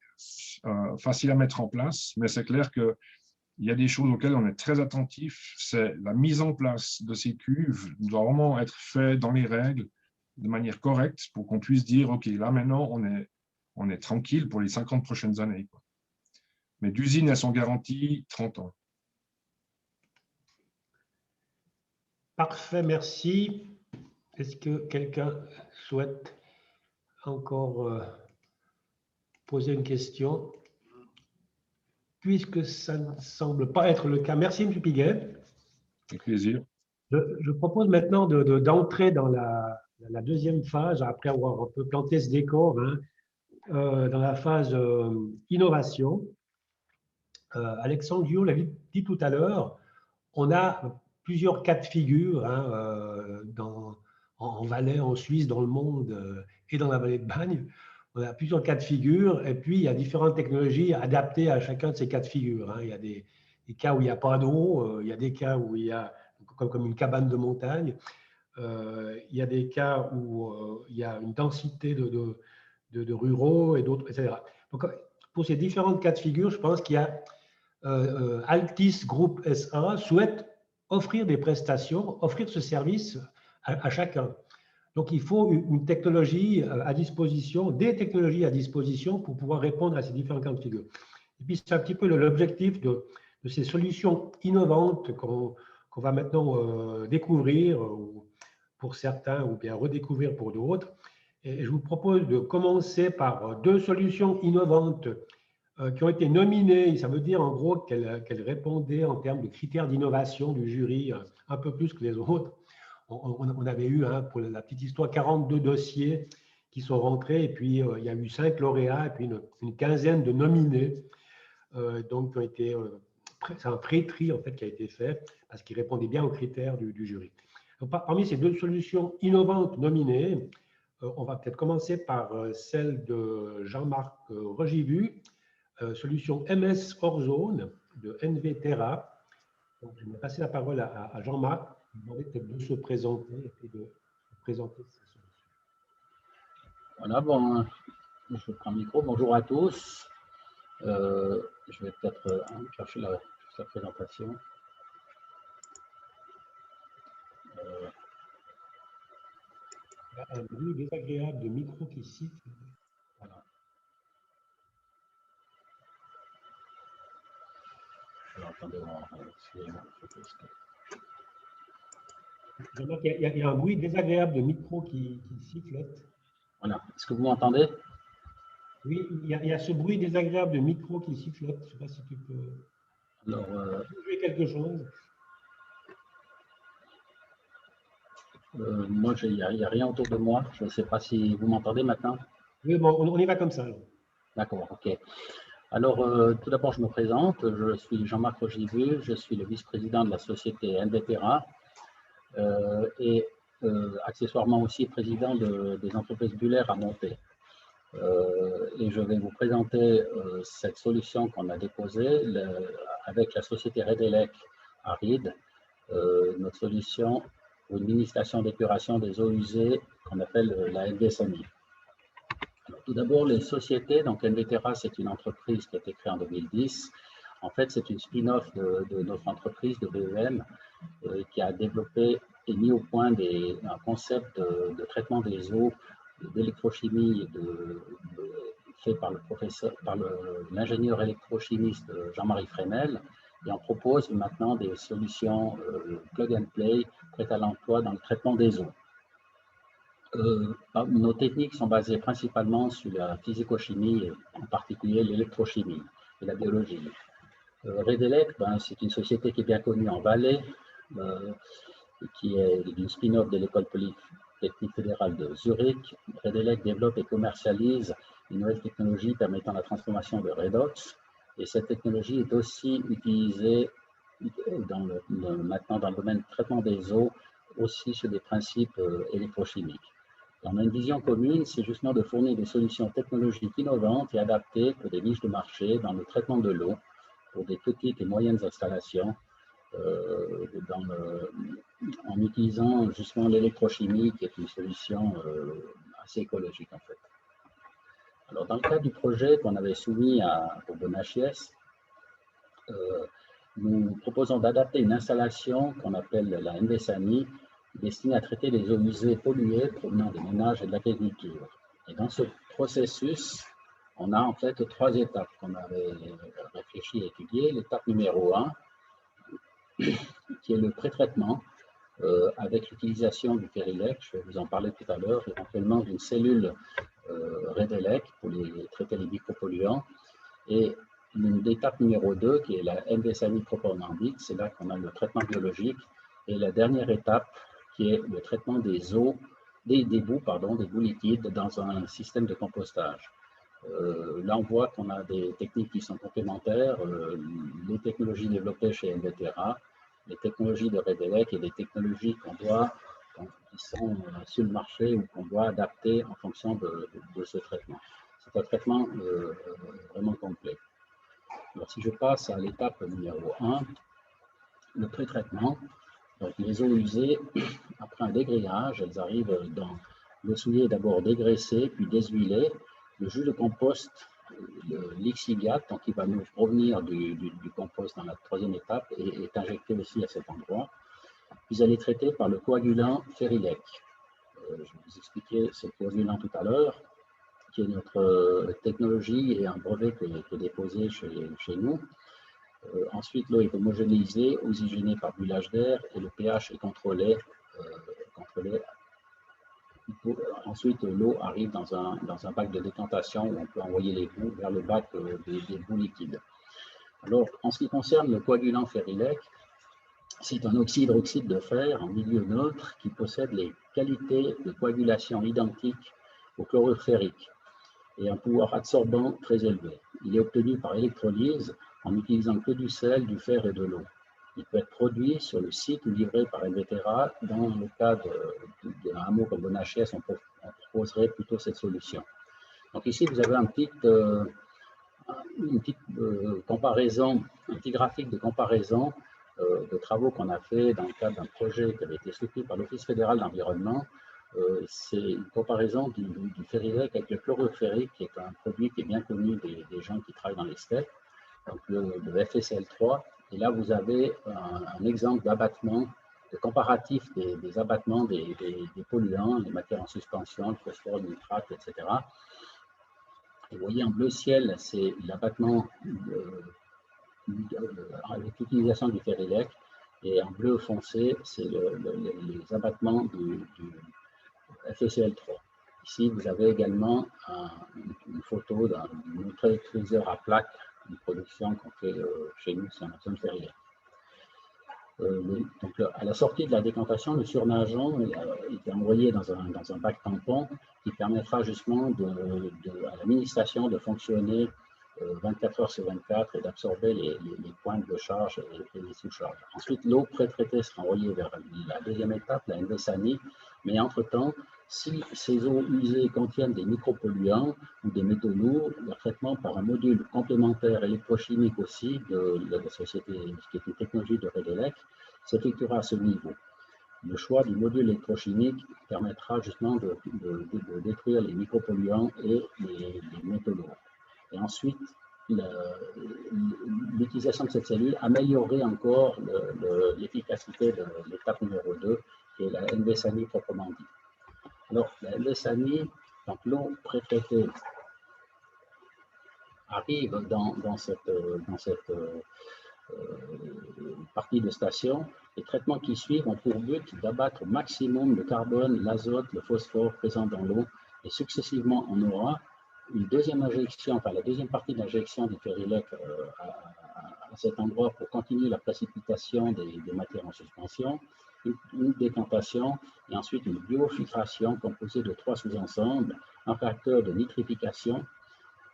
facile à mettre en place, mais c'est clair qu'il y a des choses auxquelles on est très attentif. C'est la mise en place de ces cuves doit vraiment être faite dans les règles, de manière correcte, pour qu'on puisse dire, OK, là, maintenant, on est tranquille pour les 50 prochaines années. Mais d'usines, elles sont garanties 30 ans. Parfait, merci. Est-ce que quelqu'un souhaite encore poser une question? Puisque ça ne semble pas être le cas. Merci, M. Piguet. Avec plaisir. Je propose maintenant d'entrer dans la deuxième phase, après avoir un peu planté ce décor, hein, dans la phase innovation. Alexandre Guillot l'a dit tout à l'heure, on a plusieurs cas de figure hein, en Valais, en Suisse, dans le monde et dans la vallée de Bagne. On a plusieurs cas de figure et puis il y a différentes technologies adaptées à chacun de ces cas de figure. Hein. Il y a des cas où il n'y a pas d'eau, il y a des cas où il y a comme une cabane de montagne, il y a des cas où il y a une densité de ruraux et d'autres, etc. Donc, pour ces différents cas de figure, je pense qu'il y a Altis Group SA souhaite offrir des prestations, offrir ce service à chacun. Donc, il faut une technologie à disposition, des technologies à disposition pour pouvoir répondre à ces différents cas de figure. Et puis, c'est un petit peu l'objectif de ces solutions innovantes qu'on va maintenant découvrir pour certains ou bien redécouvrir pour d'autres. Et je vous propose de commencer par deux solutions innovantes qui ont été nominées. Ça veut dire en gros qu'elles répondaient en termes de critères d'innovation du jury un peu plus que les autres. On avait eu, hein, pour la petite histoire, 42 dossiers qui sont rentrés et puis il y a eu 5 lauréats et puis une quinzaine de nominés. Donc, c'est un pré-tri en fait qui a été fait parce qu'ils répondaient bien aux critères du jury. Donc, parmi ces deux solutions innovantes nominées, on va peut-être commencer par celle de Jean-Marc Rogivu, solution MS hors zone de NV Terra. Donc, je vais passer la parole à Jean-Marc. Je vais demander peut-être de se présenter et puis de présenter sa solution. Voilà, bon, je prends le micro. Bonjour à tous. Je vais peut-être chercher la présentation. Il y a un bruit désagréable de micro qui siffle. Voilà. Il y a un bruit désagréable de micro qui sifflote. Voilà. Est-ce que vous m'entendez? Oui, il y a ce bruit désagréable de micro qui sifflote. Je ne sais pas si tu peux jouer quelque chose. Moi, il n'y a rien autour de moi. Je ne sais pas si vous m'entendez maintenant. Oui, bon, on y va comme ça. D'accord, ok. Alors, tout d'abord, je me présente. Je suis Jean-Marc Rogivu. Je suis le vice-président de la société NV Terra et accessoirement aussi président des entreprises Buller à Monté. Et je vais vous présenter cette solution qu'on a déposée avec la société Redelec à Ried, notre solution pour une administration d'épuration des eaux usées qu'on appelle la NV-SEMI. Tout d'abord, les sociétés, donc NV Terra, c'est une entreprise qui a été créée en 2010. En fait, c'est une spin-off de notre entreprise de BEM qui a développé et mis au point un concept de traitement des eaux, d'électrochimie fait par l'ingénieur électrochimiste Jean-Marie Fresnel, et on propose maintenant des solutions plug and play prêtes à l'emploi dans le traitement des eaux. Nos techniques sont basées principalement sur la physico-chimie, en particulier l'électrochimie et la biologie. Redelec, c'est une société qui est bien connue en Valais, qui est une spin-off de l'école polytechnique fédérale de Zurich. Redelec développe et commercialise une nouvelle technologie permettant la transformation de redox. Et cette technologie est aussi utilisée maintenant dans le domaine du traitement des eaux, aussi sur des principes électrochimiques. On a une vision commune, c'est justement de fournir des solutions technologiques innovantes et adaptées pour des niches de marché dans le traitement de l'eau, pour des petites et moyennes installations, en utilisant justement l'électrochimie, qui est une solution assez écologique en fait. Alors, dans le cadre du projet qu'on avait soumis au Bonachies, nous proposons d'adapter une installation qu'on appelle la NVSANI, destinée à traiter les eaux usées polluées provenant des ménages et de l'agriculture. Et dans ce processus, on a en fait 3 étapes qu'on avait réfléchi et étudiées. L'étape numéro 1, qui est le pré-traitement, avec l'utilisation du Ferilec, je vais vous en parler tout à l'heure, éventuellement d'une cellule Redelec pour traiter les micropolluants. Et l'étape numéro 2, qui est la NVSANI proprement dite, c'est là qu'on a le traitement biologique. Et la dernière étape, qui est le traitement des eaux, des boues liquides dans un système de compostage. Là, on voit qu'on a des techniques qui sont complémentaires, les technologies développées chez Envetera, les technologies de Redelec et des technologies qui sont sur le marché ou qu'on doit adapter en fonction de ce traitement. C'est un traitement vraiment complet. Alors, si je passe à l'étape numéro 1, le pré-traitement, donc les eaux usées, après un dégrillage, elles arrivent dans le soulier d'abord dégraissé, puis déshuilé. Le jus de compost, le lixiviate, donc qui va nous provenir du compost dans la 3e étape, est injecté aussi à cet endroit. Puis elle est traitée par le coagulant Ferilec. Je vais vous expliquer ce coagulant tout à l'heure, qui est notre technologie et un brevet qui est déposé chez nous. Ensuite, l'eau est homogénéisée, oxygénée par brûlage d'air et le pH est contrôlé. Ensuite, l'eau arrive dans un bac de décantation où on peut envoyer les boues vers le bac des boues liquides. Alors, en ce qui concerne le coagulant Ferilec, c'est un oxyde de fer en milieu neutre qui possède les qualités de coagulation identiques au chlorure ferrique et un pouvoir absorbant très élevé. Il est obtenu par électrolyse en n'utilisant que du sel, du fer et de l'eau. Il peut être produit sur le site ou livré par Envetera. Dans le cas d'un hameau comme Bonachies, on proposerait plutôt cette solution. Donc ici, vous avez une petite comparaison, un petit graphique de comparaison de travaux qu'on a fait dans le cadre d'un projet qui avait été soutenu par l'Office fédéral d'environnement. C'est une comparaison du Ferilec avec le chlorure ferrique, qui est un produit qui est bien connu des gens qui travaillent dans les steppes, donc le FSL3. Et là, vous avez un exemple d'abattement, de comparatif des abattements des polluants, les matières en suspension, le phosphore, le nitrate, etc. Et vous voyez en bleu ciel, c'est l'abattement avec l'utilisation du Ferilec. Et en bleu foncé, c'est les abattements du FSL3. Ici, vous avez également une photo d'un neutraliseur à plaques, une production qu'on fait chez nous, c'est un Amazon Ferilec. Donc, à la sortie de la décantation, le surnageant est envoyé dans un bac tampon qui permettra justement à l'administration de fonctionner 24 heures sur 24 et d'absorber les pointes de charge et les sous-charges. Ensuite, l'eau pré-traitée sera envoyée vers la 2e étape, la NVSANI, mais entre-temps, si ces eaux usées contiennent des micropolluants ou des métaux lourds, leur traitement par un module complémentaire électrochimique aussi de la société, qui est une technologie de Redelec, s'effectuera à ce niveau. Le choix du module électrochimique permettra justement de détruire les micropolluants et les métaux lourds. Et ensuite, l'utilisation de cette cellule améliorerait encore l'efficacité de l'étape numéro 2, qui est la NVSANI proprement dit. Alors, la NVSANI, donc l'eau pré-traitée, arrive dans cette partie de station. Les traitements qui suivent ont pour but d'abattre au maximum le carbone, l'azote, le phosphore présents dans l'eau, et successivement on aura une deuxième injection, enfin la deuxième partie de l'injection du Ferilec à cet endroit pour continuer la précipitation des matières en suspension, une décantation et ensuite une biofiltration composée de 3 sous-ensembles, un réacteur de nitrification,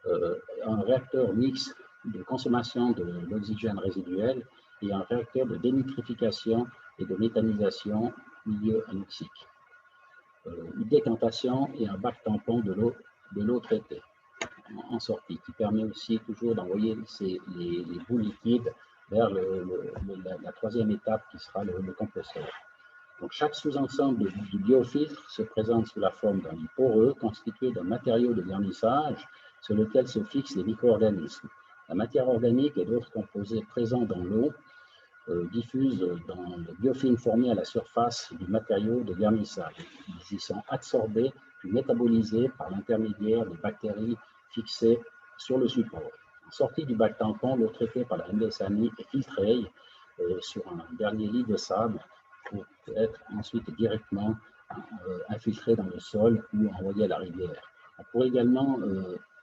un réacteur mixte de consommation de l'oxygène résiduel et un réacteur de dénitrification et de méthanisation milieu anoxique. Une décantation et un bac tampon de l'eau traitée en sortie, qui permet aussi toujours d'envoyer les boues liquides vers la 3e étape qui sera le composteur. Donc, chaque sous-ensemble du biofiltre se présente sous la forme d'un lit poreux constitué d'un matériau de vernissage sur lequel se fixent les micro-organismes. La matière organique et d'autres composés présents dans l'eau diffusent dans le biofilm formé à la surface du matériau de vernissage. Ils y sont absorbés puis métabolisés par l'intermédiaire des bactéries fixées sur le support. En sortie du bac tampon, l'eau traitée par la MDSANI est filtrée sur un dernier lit de sable pour être ensuite directement infiltrée dans le sol ou envoyée à la rivière. On pourrait également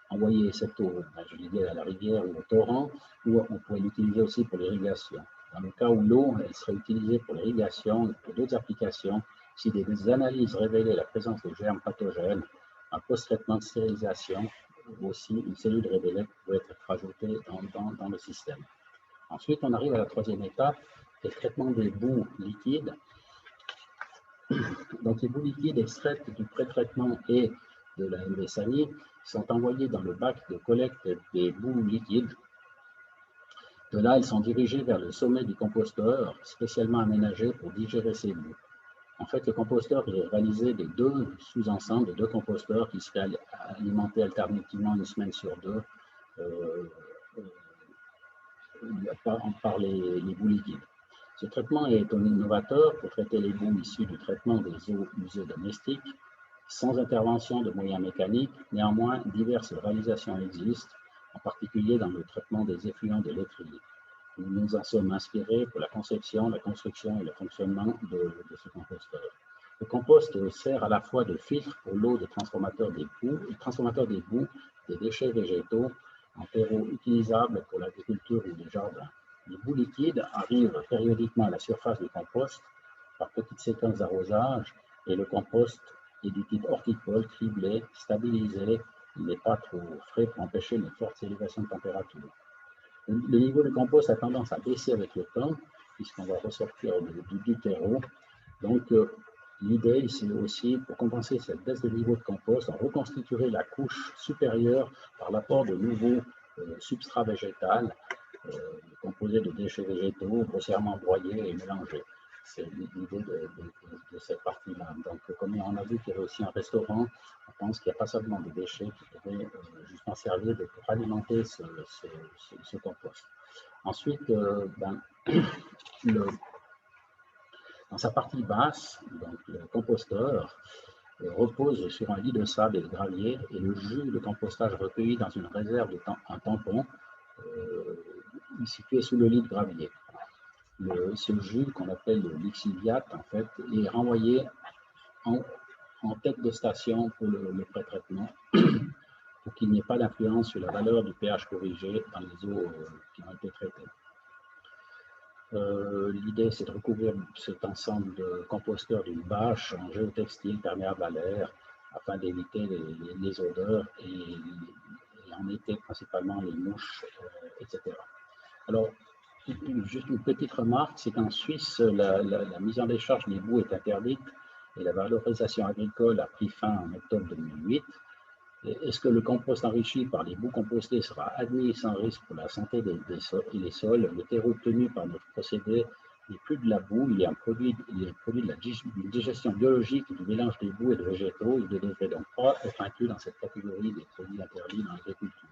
envoyer cette eau, je l'ai à la rivière ou au torrent, ou on pourrait l'utiliser aussi pour l'irrigation. Dans le cas où l'eau serait utilisée pour l'irrigation ou pour d'autres applications, si des analyses révélaient la présence de germes pathogènes, un post-traitement de stérilisation, aussi une cellule de Revelet peut être rajoutée dans le système. Ensuite, on arrive à la troisième étape, qui est le traitement des boues liquides. Donc, les boues liquides extraites du pré-traitement et de la MDSANI sont envoyées dans le bac de collecte des boues liquides. De là, elles sont dirigées vers le sommet du composteur, spécialement aménagé pour digérer ces boues. En fait, le composteur est réalisé des deux sous-ensembles, de deux composteurs qui seraient alimentés alternativement une semaine sur deux par les boues liquides. Ce traitement est un innovateur pour traiter les boues issues du traitement des eaux usées domestiques, sans intervention de moyens mécaniques. Néanmoins, diverses réalisations existent, en particulier dans le traitement des effluents de l'étrier. Nous nous en sommes inspirés pour la conception, la construction et le fonctionnement de ce composteur. Le compost sert à la fois de filtre pour l'eau des transformateurs des boues, des déchets végétaux en terreau utilisables pour l'agriculture ou les jardins. Les boues liquides arrivent périodiquement à la surface du compost par petites séquences d'arrosage et le compost est du type horticole, criblé, stabilisé. Il n'est pas trop frais pour empêcher une forte élévation de température. Le niveau du compost a tendance à baisser avec le temps, puisqu'on va ressortir du terreau. Donc, l'idée, c'est aussi, pour compenser cette baisse de niveau de compost, on reconstituerait la couche supérieure par l'apport de nouveaux substrats végétaux composés de déchets végétaux, grossièrement broyés et mélangés. C'est l'idée de cette partie-là. Donc, comme on a vu qu'il y avait aussi un restaurant, on pense qu'il n'y a pas seulement des déchets qui pourraient justement servir pour alimenter ce compost. Ensuite, dans sa partie basse, donc, le composteur repose sur un lit de sable et de gravier et le jus de compostage recueilli dans une réserve un tampon situé sous le lit de gravier. Ce jus qu'on appelle le lixiviate, en fait, est renvoyé en tête de station pour le pré-traitement pour qu'il n'y ait pas d'influence sur la valeur du pH corrigé dans les eaux qui ont été traitées. L'idée, c'est de recouvrir cet ensemble de composteurs d'une bâche en géotextile perméable à l'air afin d'éviter les odeurs et en été principalement les mouches, etc. Alors, juste une petite remarque, c'est qu'en Suisse, la mise en décharge des boues est interdite et la valorisation agricole a pris fin en octobre 2008. Est-ce que le compost enrichi par les boues compostées sera admis sans risque pour la santé des sols et les sols? Le terreau obtenu par notre procédé n'est plus de la boue, il est un produit de d'une digestion biologique du mélange des boues et de végétaux. Il ne devrait donc pas être inclus dans cette catégorie des produits interdits dans l'agriculture.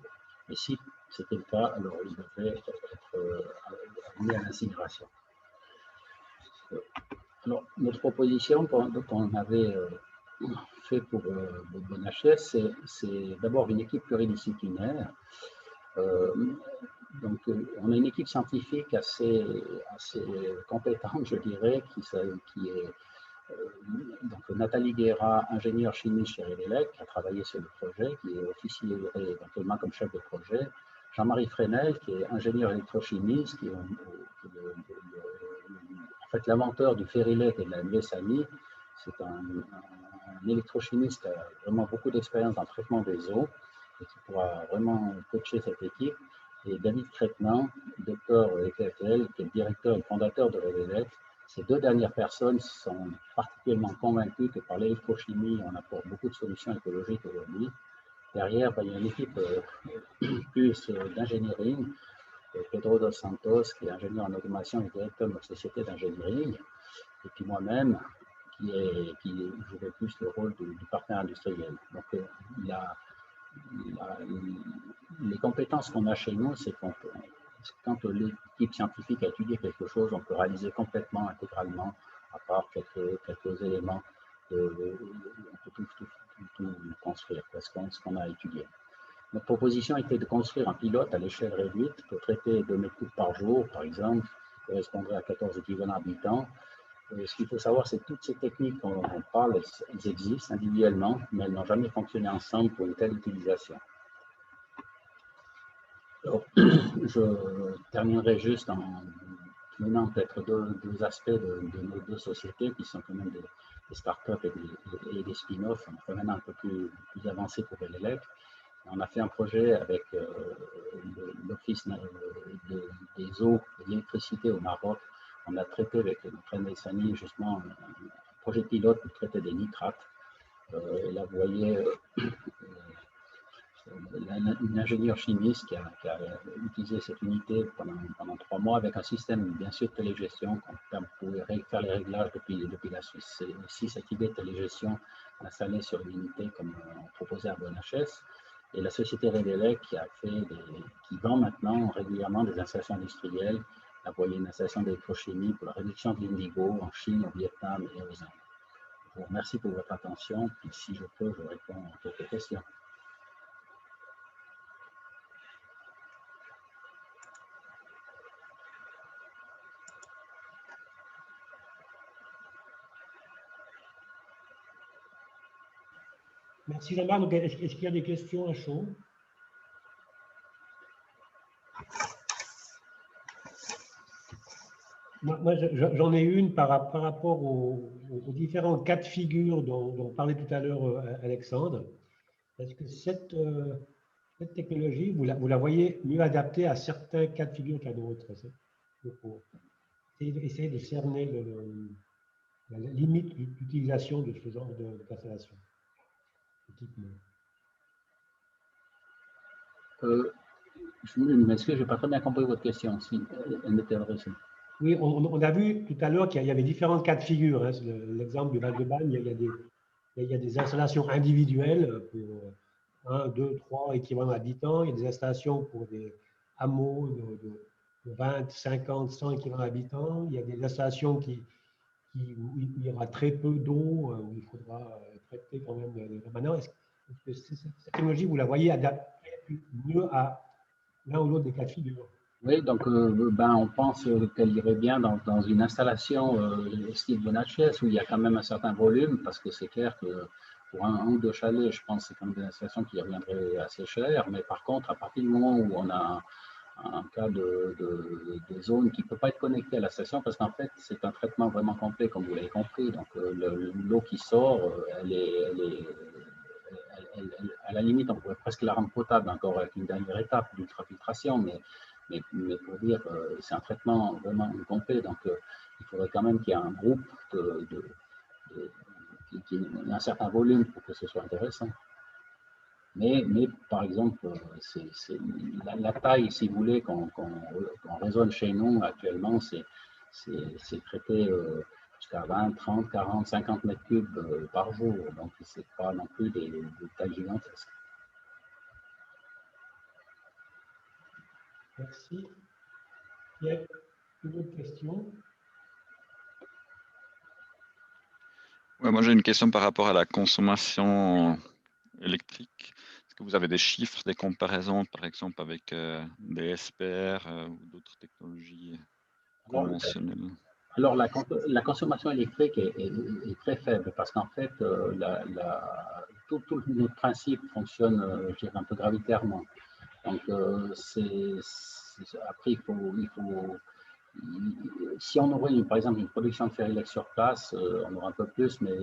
Et si c'était le cas, alors il devrait être amené à l'incinération. Alors, notre proposition qu'on avait fait pour BonHS, c'est d'abord une équipe pluridisciplinaire. Donc, on a une équipe scientifique assez compétente, je dirais, qui est donc Nathalie Guerra, ingénieure chimiste chez Revelet, qui a travaillé sur le projet, qui est officier éventuellement comme chef de projet. Jean-Marie Fresnel, qui est ingénieur électrochimiste, qui est en fait l'inventeur du Ferilet et de la MDSANI. C'est un électrochimiste qui a vraiment beaucoup d'expérience dans le traitement des eaux et qui pourra vraiment coacher cette équipe. Et David Crétenant, docteur EKTL, qui est le directeur et le fondateur de Revelet. Ces deux dernières personnes sont particulièrement convaincues que par l'électrochimie, on apporte beaucoup de solutions écologiques aujourd'hui. Derrière, il y a une équipe plus d'engineering, Pedro dos Santos, qui est ingénieur en automation et directeur de notre société d'ingénierie, et puis moi-même, qui jouerait plus le rôle du partenaire industriel. Donc, les compétences qu'on a chez nous, c'est quand l'équipe scientifique a étudié quelque chose, on peut réaliser complètement, intégralement, à part quelques éléments, on peut tout construire, parce ce qu'on a étudié. Notre proposition était de construire un pilote à l'échelle réduite pour traiter 2 mètres cubes par jour, par exemple, qui correspondrait à 14 équivalents habitants. Ce qu'il faut savoir, c'est que toutes ces techniques dont on parle, elles existent individuellement, mais elles n'ont jamais fonctionné ensemble pour une telle utilisation. Alors, je terminerai juste en menant peut-être deux aspects de nos deux sociétés qui sont quand même des startups et des spin-offs, enfin maintenant un peu plus avancés pour Edelec. On a fait un projet avec l'Office des eaux et de l'électricité au Maroc. On a traité avec notre NSANI justement un projet pilote pour traiter des nitrates. Et là, vous voyez une ingénieure chimiste qui a utilisé cette unité pendant 3 mois avec un système bien sûr de télégestion. Vous pouvez faire les réglages depuis la Suisse. C'est aussi cette idée de télégestion installée sur l'unité comme on proposait à BNHS. Et la société Edelec qui vend maintenant régulièrement des installations industrielles. Là, vous voyez une installation d'électrochimie pour la réduction de l'indigo en Chine, au Vietnam et aux Indes. Je vous remercie pour votre attention. Puis si je peux, je réponds à quelques questions. Merci Jean-Marc. Est-ce qu'il y a des questions à chaud? Moi, j'en ai une par rapport aux différents cas de figure dont parlait tout à l'heure Alexandre. Est-ce que cette technologie, vous la voyez mieux adaptée à certains cas de figure qu'à d'autres? Pour essayer de cerner la limite d'utilisation de ce genre d'installation. Je m'excuse, je n'ai pas très bien compris votre question, si elle m'était adressée. Oui, on a vu tout à l'heure qu'il y avait différents cas de figure. Hein. L'exemple du Val-de-Bagne, il y a des installations individuelles pour 1, 2, 3 équivalents habitants. Il y a des installations pour des hameaux de 20, 50, 100 équivalents habitants. Il y a des installations où il y aura très peu d'eau, où il faudra traiter quand même les permanents. Est-ce que cette technologie, vous la voyez adaptée mieux à l'un ou l'autre des cas de figure? Oui, donc on pense qu'elle irait bien dans une installation style BNHS où il y a quand même un certain volume, parce que c'est clair que pour un ou deux chalets, je pense que c'est quand même des installations qui reviendraient assez cher. Mais par contre, à partir du moment où on a un cas de zone qui ne peut pas être connectée à la station, parce qu'en fait, c'est un traitement vraiment complet, comme vous l'avez compris. Donc, l'eau qui sort, à la limite, on pourrait presque la rendre potable encore avec une dernière étape d'ultrafiltration, mais pour dire, c'est un traitement vraiment complet. Donc, il faudrait quand même qu'il y ait un groupe qui ait un certain volume pour que ce soit intéressant. Mais par exemple, c'est la taille, si vous voulez, qu'on raisonne chez nous actuellement, c'est traité jusqu'à 20, 30, 40, 50 mètres cubes par jour. Donc, ce n'est pas non plus des tailles gigantesques. Merci. Il y a une autre question? Ouais, moi, j'ai une question par rapport à la consommation électrique. Est-ce que vous avez des chiffres, des comparaisons, par exemple, avec des SPR ou d'autres technologies conventionnelles? Alors, la consommation électrique est très faible parce qu'en fait, tout notre principe fonctionne, je dirais, un peu gravitairement. Donc, après, si on aurait, par exemple, une production de Ferilec sur place, on aurait un peu plus, mais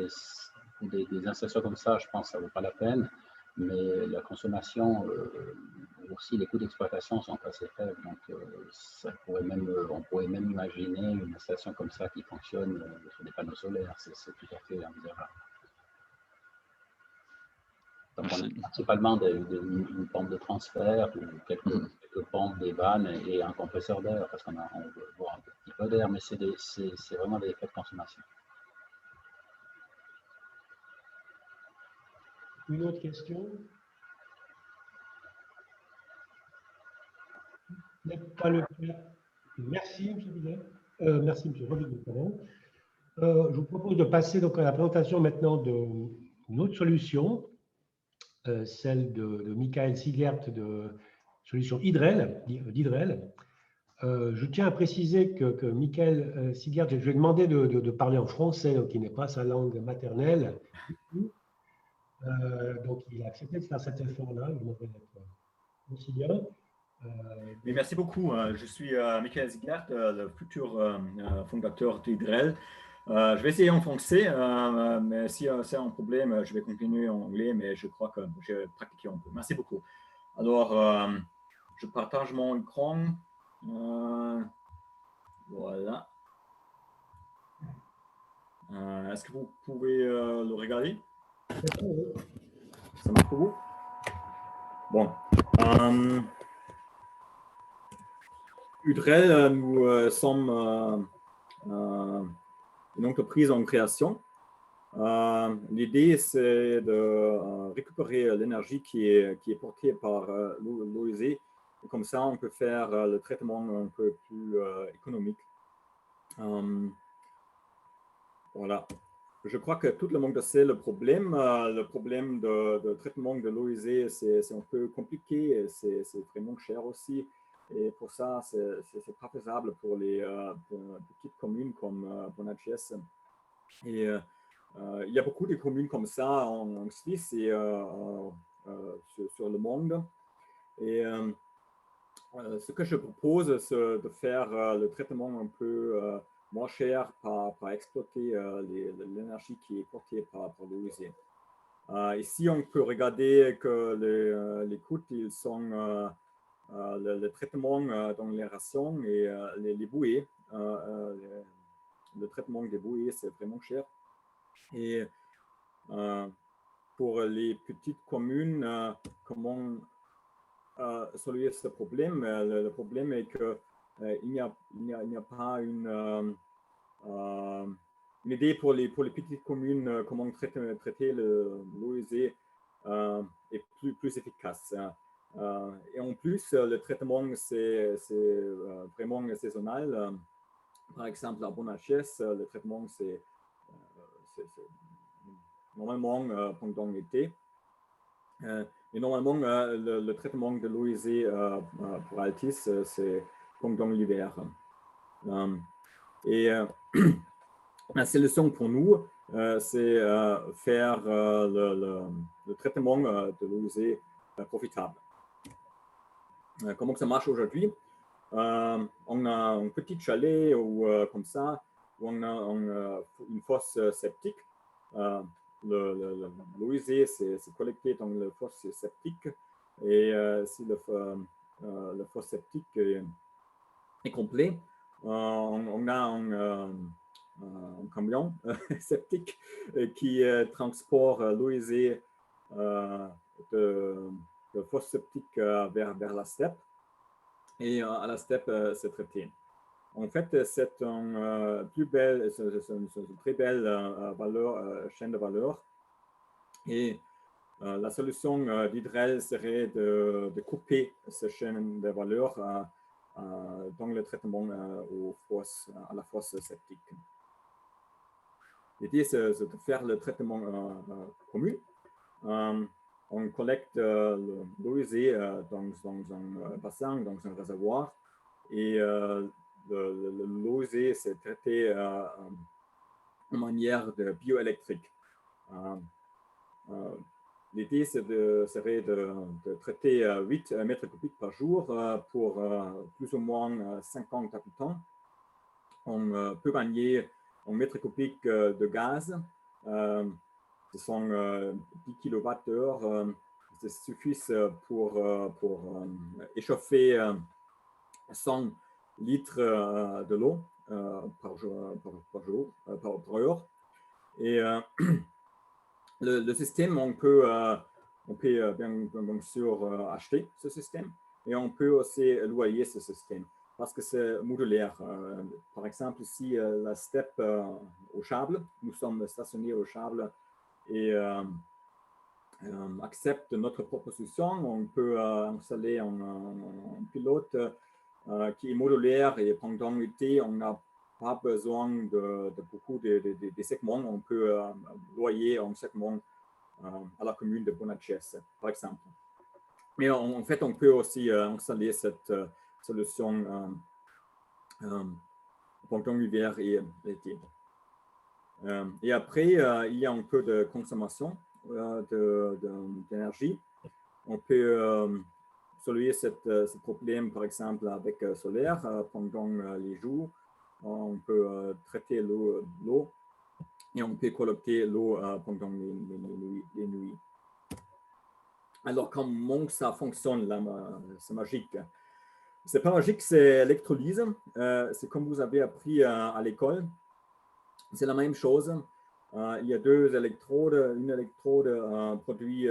pour des installations comme ça, je pense que ça ne vaut pas la peine. Mais la consommation, aussi les coûts d'exploitation sont assez faibles, donc on pourrait même imaginer une installation comme ça qui fonctionne sur des panneaux solaires, c'est tout à fait envisageable. Donc on a principalement une pompe de transfert, ou quelques pompes, des vannes et un compresseur d'air, parce qu'on veut voir un petit peu d'air, mais c'est vraiment des effets de consommation. Une autre question? N'est pas le cas. Merci, M. Bidet. Merci, M. Robinet. Je vous propose de passer donc à la présentation maintenant d'une autre solution, celle de Michael Siegert de solution d'Hydrel. Je tiens à préciser que Michael Siegert, je lui ai demandé de parler en français, donc qui n'est pas sa langue maternelle. Donc il a accepté de faire cet effort-là. Je voudrais être aussi bien. Mais merci beaucoup. Je suis Michael Siegert, le futur fondateur d'Hydrel. Je vais essayer en français, mais si c'est un problème, je vais continuer en anglais, mais je crois que j'ai pratiqué un peu. Merci beaucoup. Alors, je partage mon écran. Voilà. Est-ce que vous pouvez le regarder? Ça marche pour vous? Bon. Hydrel, nous sommes une entreprise en création. L'idée, c'est de récupérer l'énergie qui est portée par l'eau usée. Comme ça, on peut faire le traitement un peu plus économique. Voilà. Je crois que tout le monde sait le problème. Le problème de traitement de l'eau usée, c'est un peu compliqué. C'est vraiment cher aussi. Et pour ça, ce n'est pas faisable pour les petites communes comme Bonacciesse. Et il y a beaucoup de communes comme ça en Suisse et sur le monde. Et ce que je propose, c'est de faire le traitement un peu moins cher par exploiter l'énergie qui est portée par l'eau usée. Ici, on peut regarder que les coûts, ils sont le traitement dans l'aération et les bouées. Le traitement des bouées, c'est vraiment cher. Et pour les petites communes, comment solver ce problème? Le problème est qu'il n'y a pas une idée pour les petites communes comment traiter l'eau usée est plus efficace. Et en plus, le traitement, c'est vraiment saisonnal. Par exemple, à Bonacciesse, le traitement, c'est normalement pendant l'été. Et normalement, le traitement de l'eau usée pour Altis, c'est pendant l'hiver. Et la solution pour nous, c'est faire le traitement de l'eau usée profitable. Comment ça marche aujourd'hui? On a un petit chalet ou comme ça, où on a une fosse septique. L'eau usée, c'est collecté dans la fosse septique. Et si le fosse septique est complet, on a un camion septique qui transporte l'eau usée de fosse septique vers la steppe. Et à la steppe, c'est traité. En fait, c'est une très belle chaîne de valeur. Et la solution d'Hydrel serait de couper cette chaîne de valeur dans le traitement à la fosse septique. L'idée, c'est de faire le traitement commun. On collecte l'eau usée dans un bassin, dans un réservoir. Et l'eau usée, c'est traité en manière de bioélectrique. L'idée serait de traiter 8 mètres cubiques par jour pour plus ou moins 50 habitants. On peut gagner en mètres cubiques de gaz. Ce sont 10 kWh. Ça suffit pour échauffer 100 litres de l'eau par heure. Et le système, on peut bien sûr acheter ce système et on peut aussi louer ce système parce que c'est modulaire. Par exemple, ici, la steppe au Chable, nous sommes stationnés au Chable et accepte notre proposition, on peut installer un pilote qui est modulaire et pendant l'été, on n'a pas besoin de beaucoup de segments. On peut loyer un segment à la commune de Bonacciesse, par exemple. Mais en fait, on peut aussi installer cette solution pendant l'hiver et l'été. Et après, il y a un peu de consommation d'énergie. On peut solver ce problème, par exemple, avec solaire pendant les jours. On peut traiter l'eau et on peut collecter l'eau pendant les nuits. Alors, comment ça fonctionne là? C'est magique. C'est pas magique, c'est électrolyse. C'est comme vous avez appris à l'école. C'est la même chose. Il y a deux électrodes. Une électrode produit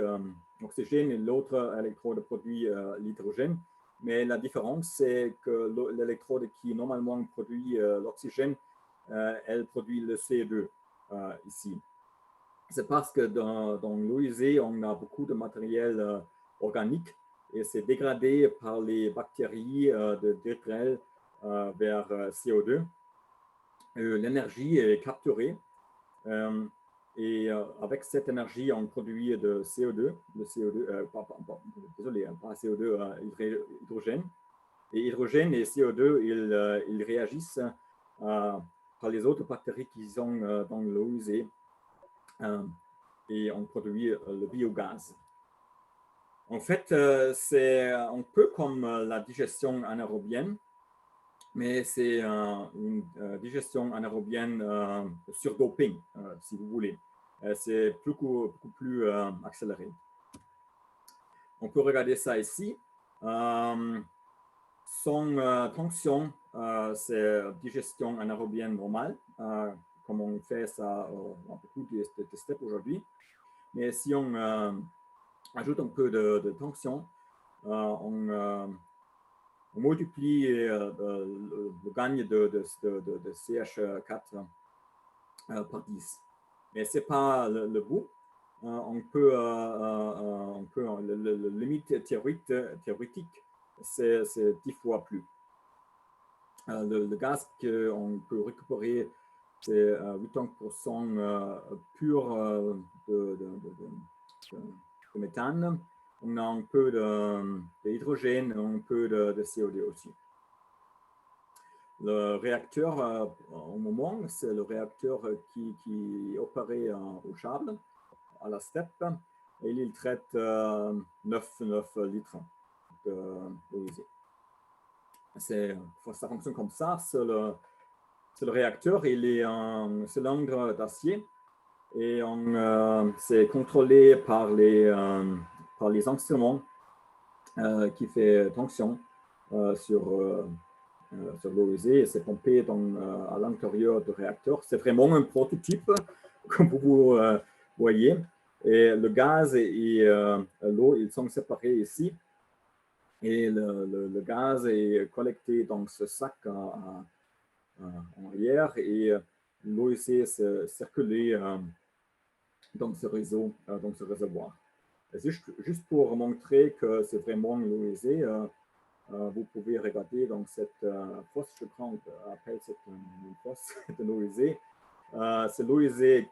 l'oxygène et l'autre électrode produit l'hydrogène. Mais la différence, c'est que l'électrode qui normalement produit l'oxygène, elle produit le CO2 ici. C'est parce que dans l'OISE, on a beaucoup de matériel organique et c'est dégradé par les bactéries de détrel vers CO2. L'énergie est capturée et avec cette énergie, on produit de CO2, désolé, pas CO2, hydrogène. Et hydrogène et CO2, ils réagissent par les autres bactéries qui sont dans l'OISE et on produit le biogaz. En fait, c'est un peu comme la digestion anaérobienne, mais c'est une digestion anaérobienne sur doping, si vous voulez. C'est beaucoup plus accéléré. On peut regarder ça ici. Sans tension, c'est digestion anaérobienne normale, comme on fait ça dans beaucoup de steps aujourd'hui. Mais si on ajoute un peu de tension, on multiplie le gain de CH4 par 10. Mais ce n'est pas le bout. On peut le limite théorique, c'est 10 fois plus. Le gaz qu'on peut récupérer, c'est 80% pur de méthane. On a un peu d'hydrogène, un peu de CO2 aussi. Le réacteur, au moment, c'est le réacteur qui opérait au Chable, à la steppe, et il traite 9 litres d'OISE. Ça fonctionne comme ça. C'est le réacteur, il est un cylindre d'acier et c'est contrôlé par les instruments qui font tension sur l'OISE et c'est pompé à l'intérieur du réacteur. C'est vraiment un prototype, comme vous voyez. Et le gaz et l'eau, ils sont séparés ici. Et le gaz est collecté dans ce sac en arrière et l'OISE circule dans ce réseau, dans ce réservoir. Juste pour montrer que c'est vraiment l'OISE, vous pouvez regarder dans cette fosse, je crois, on appelle cette une fosse de l'OISE. C'est l'OISE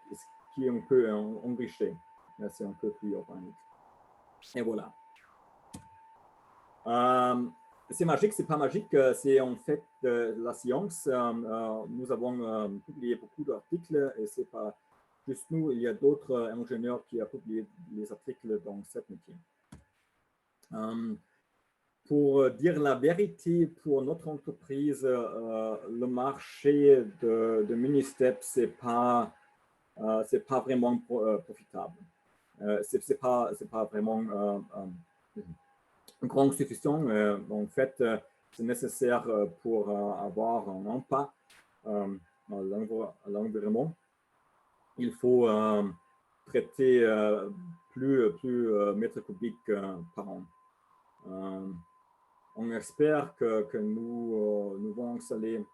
qui est un peu enrichi. C'est un peu plus organique. Et voilà. C'est magique, c'est pas magique, c'est en fait la science. Nous avons publié beaucoup d'articles et c'est pas juste nous, il y a d'autres ingénieurs qui ont publié les articles dans ce métier. Pour dire la vérité, pour notre entreprise, le marché de mini-step, c'est pas vraiment profitable. C'est pas vraiment grand suffisant. En fait, c'est nécessaire pour avoir un impact à l'environnement. Il faut traiter plus mètres cubiques par an. On espère que nous vont installer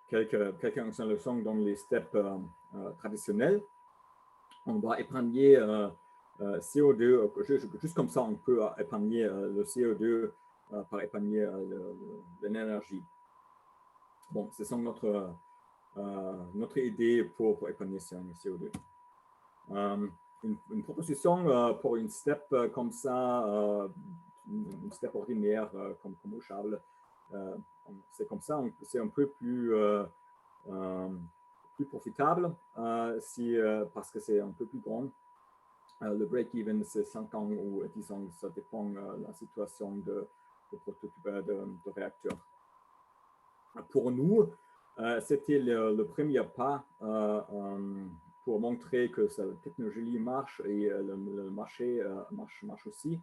quelques installations dans les steppes traditionnelles on va épargner CO2, juste comme ça, on peut épargner le CO2 par épargner l'énergie. Bon, c'est ça notre idée pour épargner CO2. Une proposition pour une step comme ça, une step ordinaire comme au Schable, c'est comme ça, c'est un peu plus profitable parce que c'est un peu plus grand. Le break-even, c'est 5 ans ou 10 ans, ça dépend de la situation de prototype de réacteur. Pour nous, c'était le premier pas pour montrer que la technologie marche et le marché marche aussi.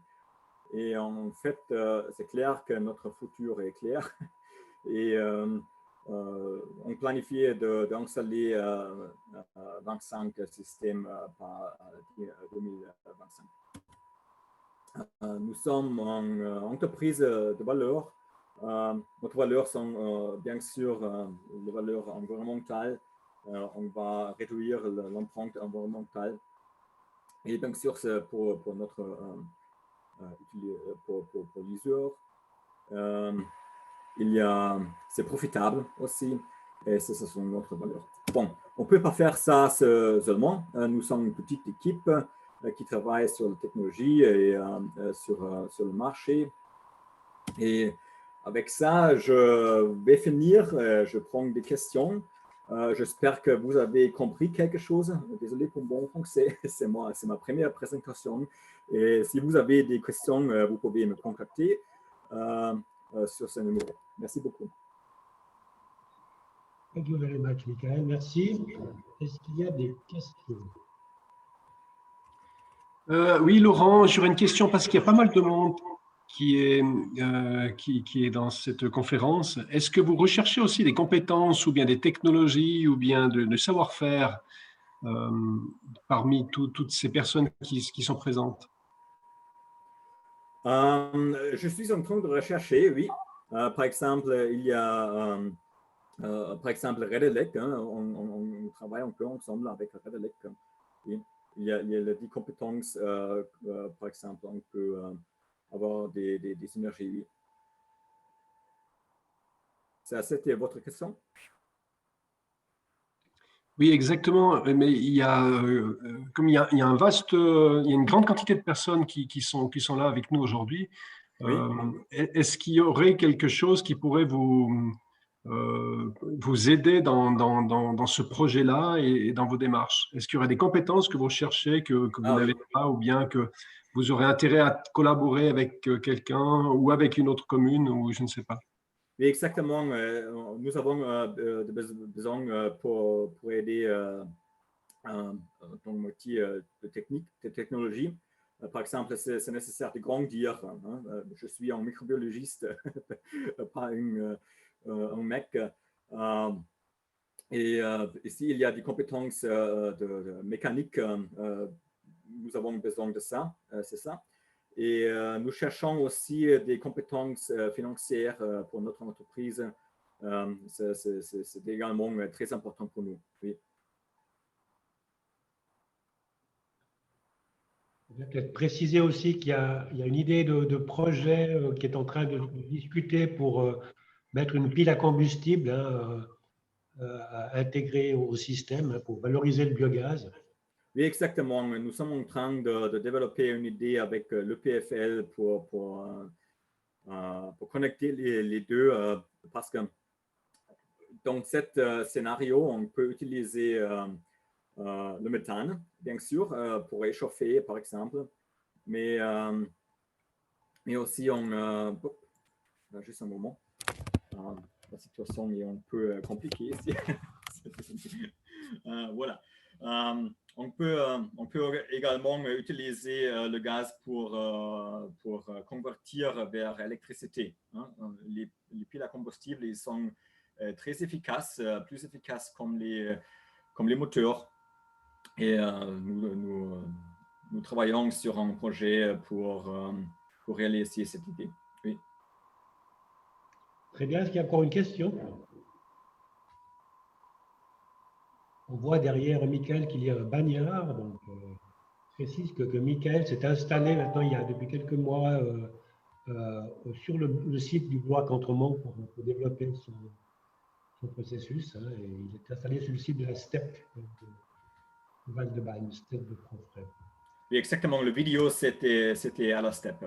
Et en fait, c'est clair que notre futur est clair. Et on planifiait d'installer 25 systèmes par 2025. Nous sommes une entreprise de valeur. Notre valeur sont bien sûr les valeurs environnementales. On va réduire l'empreinte environnementale. Et bien sûr, c'est pour notre pour l'useur. C'est profitable aussi, et ça sont notre valeur. Bon, on ne peut pas faire ça seulement. Nous sommes une petite équipe qui travaille sur la technologie et sur le marché. Et avec ça, je vais finir. Je prends des questions. J'espère que vous avez compris quelque chose. Désolé pour mon français, c'est ma première présentation. Et si vous avez des questions, vous pouvez me contacter sur ce numéro. Merci beaucoup. Thank you very much, Michael. Merci. Est-ce qu'il y a des questions? Oui, Laurent, j'aurais une question parce qu'il y a pas mal de monde qui est dans cette conférence. Est-ce que vous recherchez aussi des compétences ou bien des technologies ou bien de savoir-faire parmi toutes ces personnes qui sont présentes? Je suis en train de rechercher, oui. Par exemple, il y a par exemple Redelec, on travaille un peu ensemble avec Redelec. Oui. Il y a des compétences, par exemple, on peut avoir des synergies. C'était votre question? Oui, exactement. Mais il y a, comme il y a une grande quantité de personnes qui sont là avec nous aujourd'hui. Oui. Est-ce qu'il y aurait quelque chose qui pourrait vous aider dans ce projet-là et dans vos démarches? Est-ce qu'il y aurait des compétences que vous recherchez, que vous n'avez pas, ou bien que vous aurez intérêt à collaborer avec quelqu'un ou avec une autre commune, ou je ne sais pas? Oui, exactement. Nous avons besoin pour aider dans le métier de technologie. Par exemple, c'est nécessaire de grandir. Je suis un microbiologiste, pas un mec. Et ici, il y a des compétences de mécanique. Nous avons besoin de ça, c'est ça. Et nous cherchons aussi des compétences financières pour notre entreprise. C'est également très important pour nous. Oui. Je vais peut-être préciser aussi qu'il y a une idée de projet qui est en train de discuter pour mettre une pile à combustible à intégrer au système pour valoriser le biogaz. Oui, exactement. Nous sommes en train de développer une idée avec l'EPFL pour connecter les deux parce que dans ce scénario, on peut utiliser le méthane, bien sûr, pour réchauffer, par exemple, mais aussi juste un moment, la situation est un peu compliquée ici. Voilà. On peut également utiliser le gaz pour convertir vers l'électricité. Les piles à combustible ils sont très efficaces, plus efficaces comme les moteurs. Et nous travaillons sur un projet pour réaliser cette idée. Oui. Très bien. Est-ce qu'il y a encore une question? On voit derrière Michael qu'il y a un bagnard. Donc, je précise que Michael s'est installé maintenant, depuis quelques mois, sur le site du bloc Entremont pour développer son processus. Hein, et il est installé sur le site de la STEP du Val de Bagne, STEP de Profray. Oui, exactement. Le vidéo, c'était à la STEP.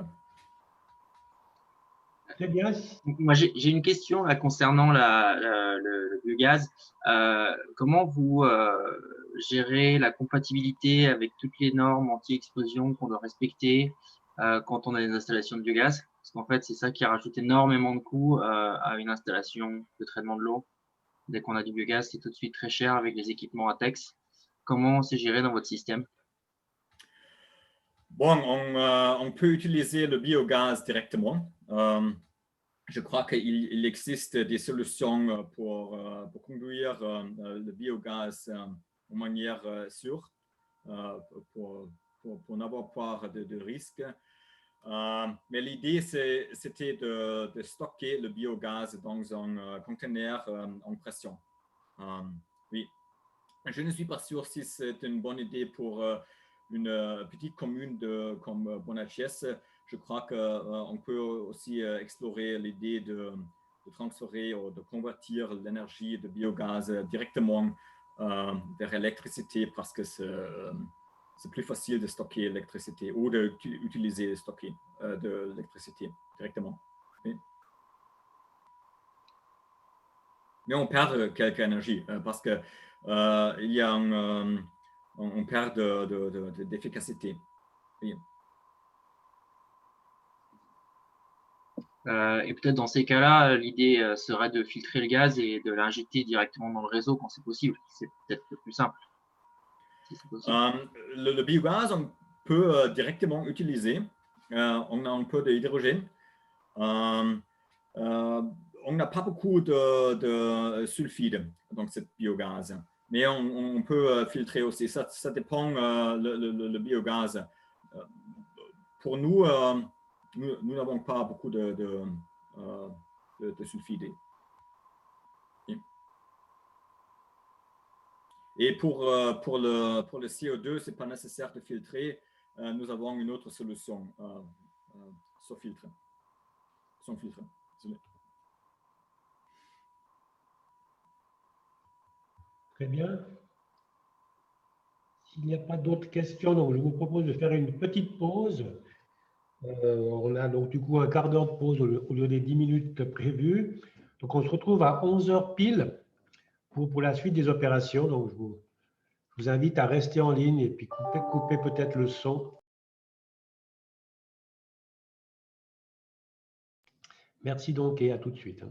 Très bien. Moi, j'ai une question là, concernant le biogaz. Comment vous gérez la compatibilité avec toutes les normes anti-explosion qu'on doit respecter quand on a des installations de biogaz? Parce qu'en fait, c'est ça qui rajoute énormément de coûts à une installation de traitement de l'eau. Dès qu'on a du biogaz, c'est tout de suite très cher avec les équipements ATEX. Comment c'est géré dans votre système? Bon, on peut utiliser le biogaz directement. Je crois qu'il existe des solutions pour conduire le biogaz de manière sûre, pour n'avoir pas de risque. Mais l'idée, c'était de stocker le biogaz dans un conteneur en pression. Oui. Je ne suis pas sûr si c'est une bonne idée pour une petite commune comme Bonachies. Je crois qu'on peut aussi explorer l'idée de transférer ou de convertir l'énergie de biogaz directement vers l'électricité parce que c'est plus facile de stocker l'électricité ou d'utiliser stocker de l'électricité directement. Oui. Mais on perd quelque énergie parce que il y a on perd d'efficacité. Oui. Et peut-être dans ces cas-là, l'idée serait de filtrer le gaz et de l'injecter directement dans le réseau quand c'est possible. C'est peut-être le plus simple. Si c'est possible. Le biogaz, on peut directement utiliser. On a un peu d'hydrogène. On n'a pas beaucoup de sulfide dans ce biogaz, mais on peut filtrer aussi. Ça dépend le biogaz. Pour nous, nous n'avons pas beaucoup de sulfide. Et pour le CO2, ce n'est pas nécessaire de filtrer. Nous avons une autre solution sans filtre. Très bien. S'il n'y a pas d'autres questions, donc je vous propose de faire une petite pause. On a donc du coup un quart d'heure de pause au lieu des 10 minutes prévues. Donc on se retrouve à 11 h pile pour la suite des opérations. Donc je vous invite à rester en ligne et puis couper peut-être le son. Merci donc et à tout de suite.